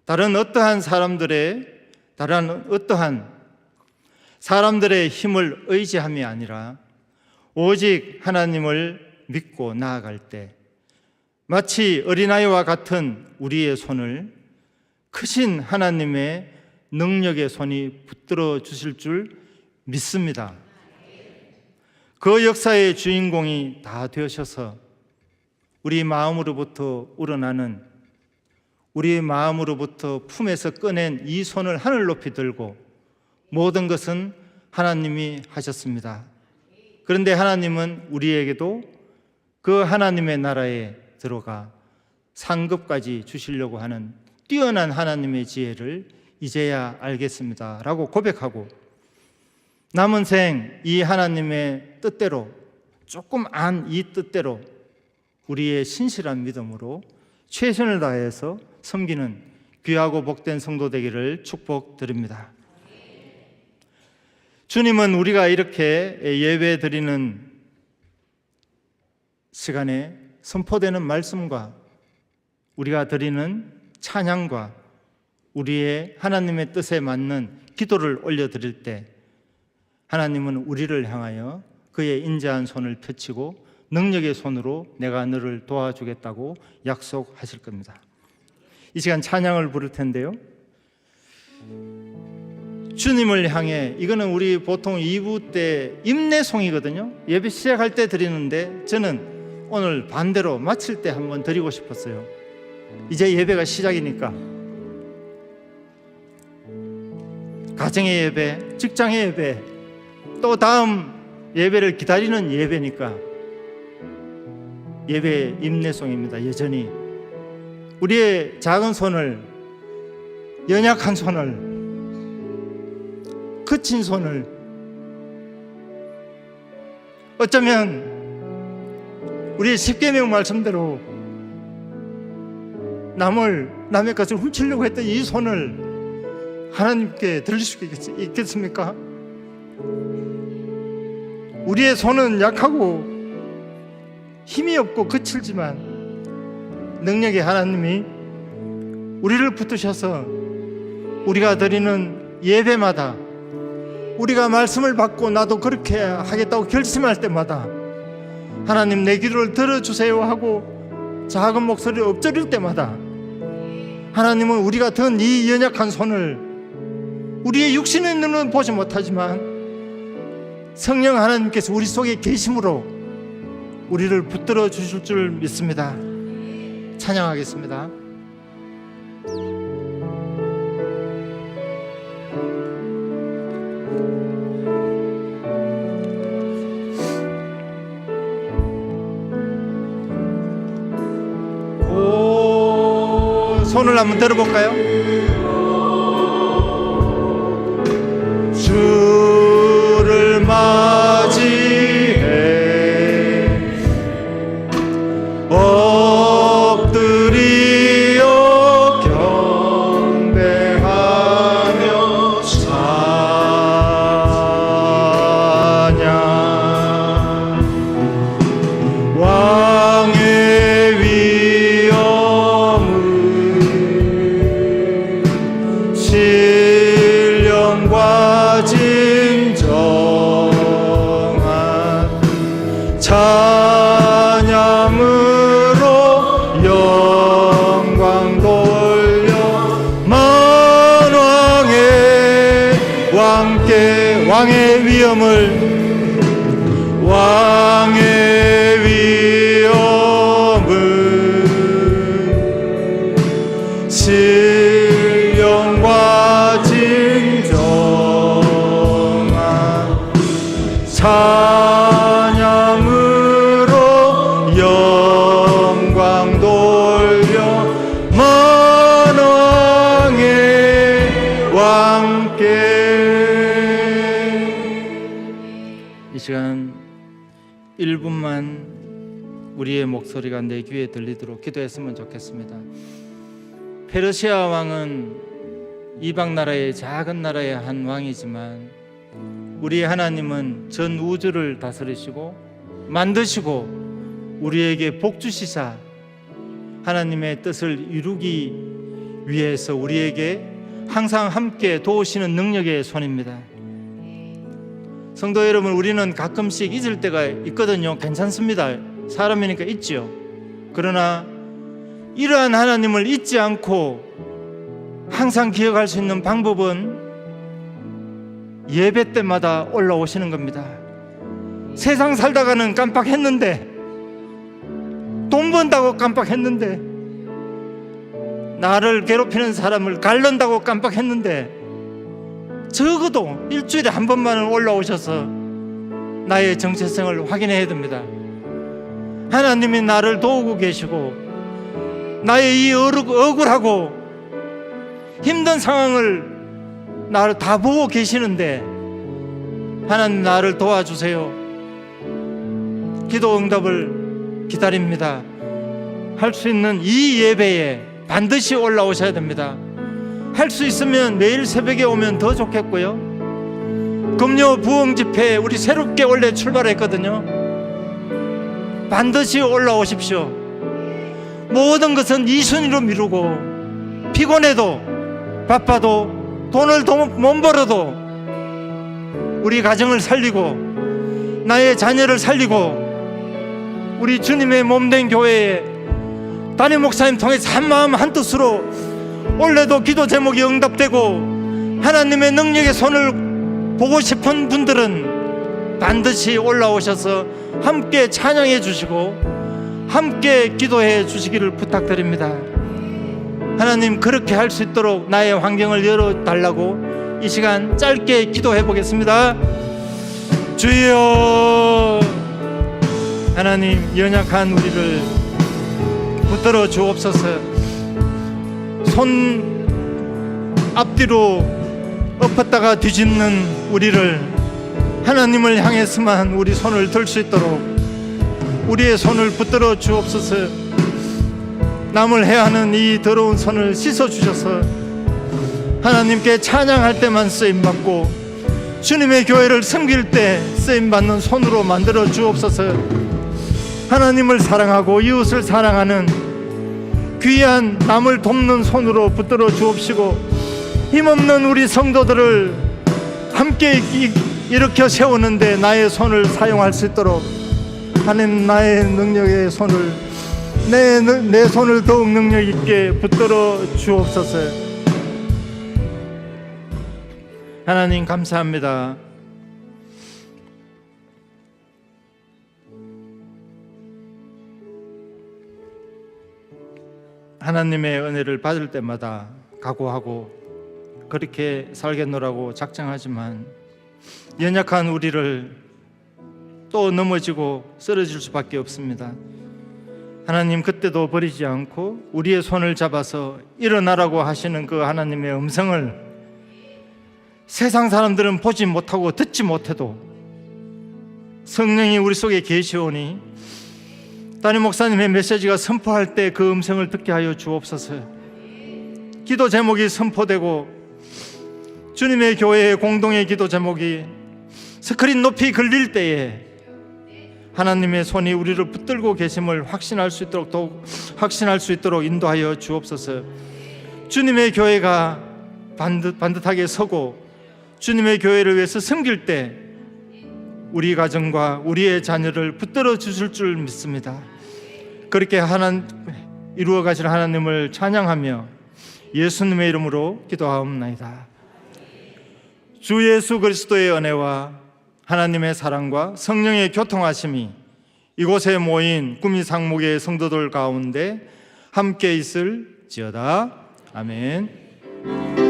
다른 어떠한 사람들의 힘을 의지함이 아니라 오직 하나님을 믿고 나아갈 때 마치 어린아이와 같은 우리의 손을 크신 하나님의 능력의 손이 붙들어 주실 줄 믿습니다. 그 역사의 주인공이 다 되셔서 우리 마음으로부터 우러나는, 우리 마음으로부터 품에서 꺼낸 이 손을 하늘 높이 들고 모든 것은 하나님이 하셨습니다. 그런데 하나님은 우리에게도 그 하나님의 나라에 들어가 상급까지 주시려고 하는 뛰어난 하나님의 지혜를 이제야 알겠습니다 라고 고백하고 남은 생 이 하나님의 뜻대로, 조금 안 이 뜻대로 우리의 신실한 믿음으로 최선을 다해서 섬기는 귀하고 복된 성도 되기를 축복드립니다. 주님은 우리가 이렇게 예배 드리는 시간에 선포되는 말씀과 우리가 드리는 찬양과 우리의 하나님의 뜻에 맞는 기도를 올려드릴 때 하나님은 우리를 향하여 그의 인자한 손을 펼치고 능력의 손으로 내가 너를 도와주겠다고 약속하실 겁니다. 이 시간 찬양을 부를 텐데요, 주님을 향해, 이거는 우리 보통 2부 때 임내송이거든요. 예배 시작할 때 드리는데 저는 오늘 반대로 마칠 때 한번 드리고 싶었어요. 이제 예배가 시작이니까 가정의 예배, 직장의 예배, 또 다음 예배를 기다리는 예배니까 예배 임내송입니다. 여전히 우리의 작은 손을, 연약한 손을, 그친 손을, 어쩌면 우리의 십계명 말씀대로 남의 것을 훔치려고 했던 이 손을 하나님께 드릴 수 있겠습니까? 우리의 손은 약하고 힘이 없고 거칠지만 능력의 하나님이 우리를 붙드셔서 우리가 드리는 예배마다, 우리가 말씀을 받고 나도 그렇게 하겠다고 결심할 때마다 하나님 내 기도를 들어주세요 하고 작은 목소리를 엎드릴 때마다 하나님은 우리가 든 이 연약한 손을 우리의 육신의 눈은 보지 못하지만 성령 하나님께서 우리 속에 계심으로 우리를 붙들어 주실 줄 믿습니다. 찬양하겠습니다. 손을 한번 들어볼까요? 주를 맞이해 엎드리어 경배하며 찬양, 왕의 위엄을 신령과 진정한 찬양으로 영광 돌려 만왕의 왕께 왕의 위엄을 신령과 진정한 찬양으로 영광 돌려 만왕의 왕께. 이 시간 1분만 우리의 목소리가 내 귀에 들리도록 기도했으면 좋겠습니다. 페르시아 왕은 이방 나라의 작은 나라의 한 왕이지만 우리의 하나님은 전 우주를 다스리시고 만드시고 우리에게 복 주시사 하나님의 뜻을 이루기 위해서 우리에게 항상 함께 도우시는 능력의 손입니다. 성도 여러분, 우리는 가끔씩 잊을 때가 있거든요. 괜찮습니다. 사람이니까 잊지요. 그러나 이러한 하나님을 잊지 않고 항상 기억할 수 있는 방법은 예배 때마다 올라오시는 겁니다. 세상 살다가는 깜빡했는데, 돈 번다고 깜빡했는데, 나를 괴롭히는 사람을 가른다고 깜빡했는데, 적어도 일주일에 한 번만은 올라오셔서 나의 정체성을 확인해야 됩니다. 하나님이 나를 도우고 계시고 나의 이 억울하고 힘든 상황을 나를 다 보고 계시는데 하나님 나를 도와주세요. 기도 응답을 기다립니다. 할 수 있는 이 예배에 반드시 올라오셔야 됩니다. 할 수 있으면 매일 새벽에 오면 더 좋겠고요. 금요 부흥 집회 우리 새롭게 원래 출발했거든요. 반드시 올라오십시오. 모든 것은 이순위로 미루고 피곤해도 바빠도 돈을 못 벌어도 우리 가정을 살리고 나의 자녀를 살리고 우리 주님의 몸된 교회에 담임 목사님 통해서 한마음 한뜻으로 원래도 기도 제목이 응답되고 하나님의 능력의 손을 보고 싶은 분들은 반드시 올라오셔서 함께 찬양해 주시고 함께 기도해 주시기를 부탁드립니다. 하나님, 그렇게 할 수 있도록 나의 환경을 열어달라고 이 시간 짧게 기도해 보겠습니다. 주여, 하나님, 연약한 우리를 붙들어 주옵소서. 손 앞뒤로 엎었다가 뒤집는 우리를 하나님을 향해서만 우리 손을 들 수 있도록 우리의 손을 붙들어 주옵소서. 남을 해하는 이 더러운 손을 씻어 주셔서 하나님께 찬양할 때만 쓰임받고 주님의 교회를 섬길 때 쓰임받는 손으로 만들어 주옵소서. 하나님을 사랑하고 이웃을 사랑하는 귀한 남을 돕는 손으로 붙들어 주옵시고 힘없는 우리 성도들을 함께 일으켜 세우는데 나의 손을 사용할 수 있도록 하나님, 나의 능력의 손을 내 손을 더욱 능력 있게 붙들어 주옵소서. 하나님, 감사합니다. 하나님의 은혜를 받을 때마다 각오하고 그렇게 살겠노라고 작정하지만 연약한 우리를 또 넘어지고 쓰러질 수밖에 없습니다. 하나님, 그때도 버리지 않고 우리의 손을 잡아서 일어나라고 하시는 그 하나님의 음성을 세상 사람들은 보지 못하고 듣지 못해도 성령이 우리 속에 계시오니 담임 목사님의 메시지가 선포할 때 그 음성을 듣게 하여 주옵소서. 기도 제목이 선포되고 주님의 교회의 공동의 기도 제목이 스크린 높이 걸릴 때에 하나님의 손이 우리를 붙들고 계심을 확신할 수 있도록 더욱 확신할 수 있도록 인도하여 주옵소서. 주님의 교회가 반듯하게 서고 주님의 교회를 위해서 섬길 때 우리 가정과 우리의 자녀를 붙들어 주실 줄 믿습니다. 그렇게 이루어 가실 하나님을 찬양하며 예수님의 이름으로 기도하옵나이다. 주 예수 그리스도의 은혜와 하나님의 사랑과 성령의 교통하심이 이곳에 모인 구미상목의 성도들 가운데 함께 있을지어다. 아멘.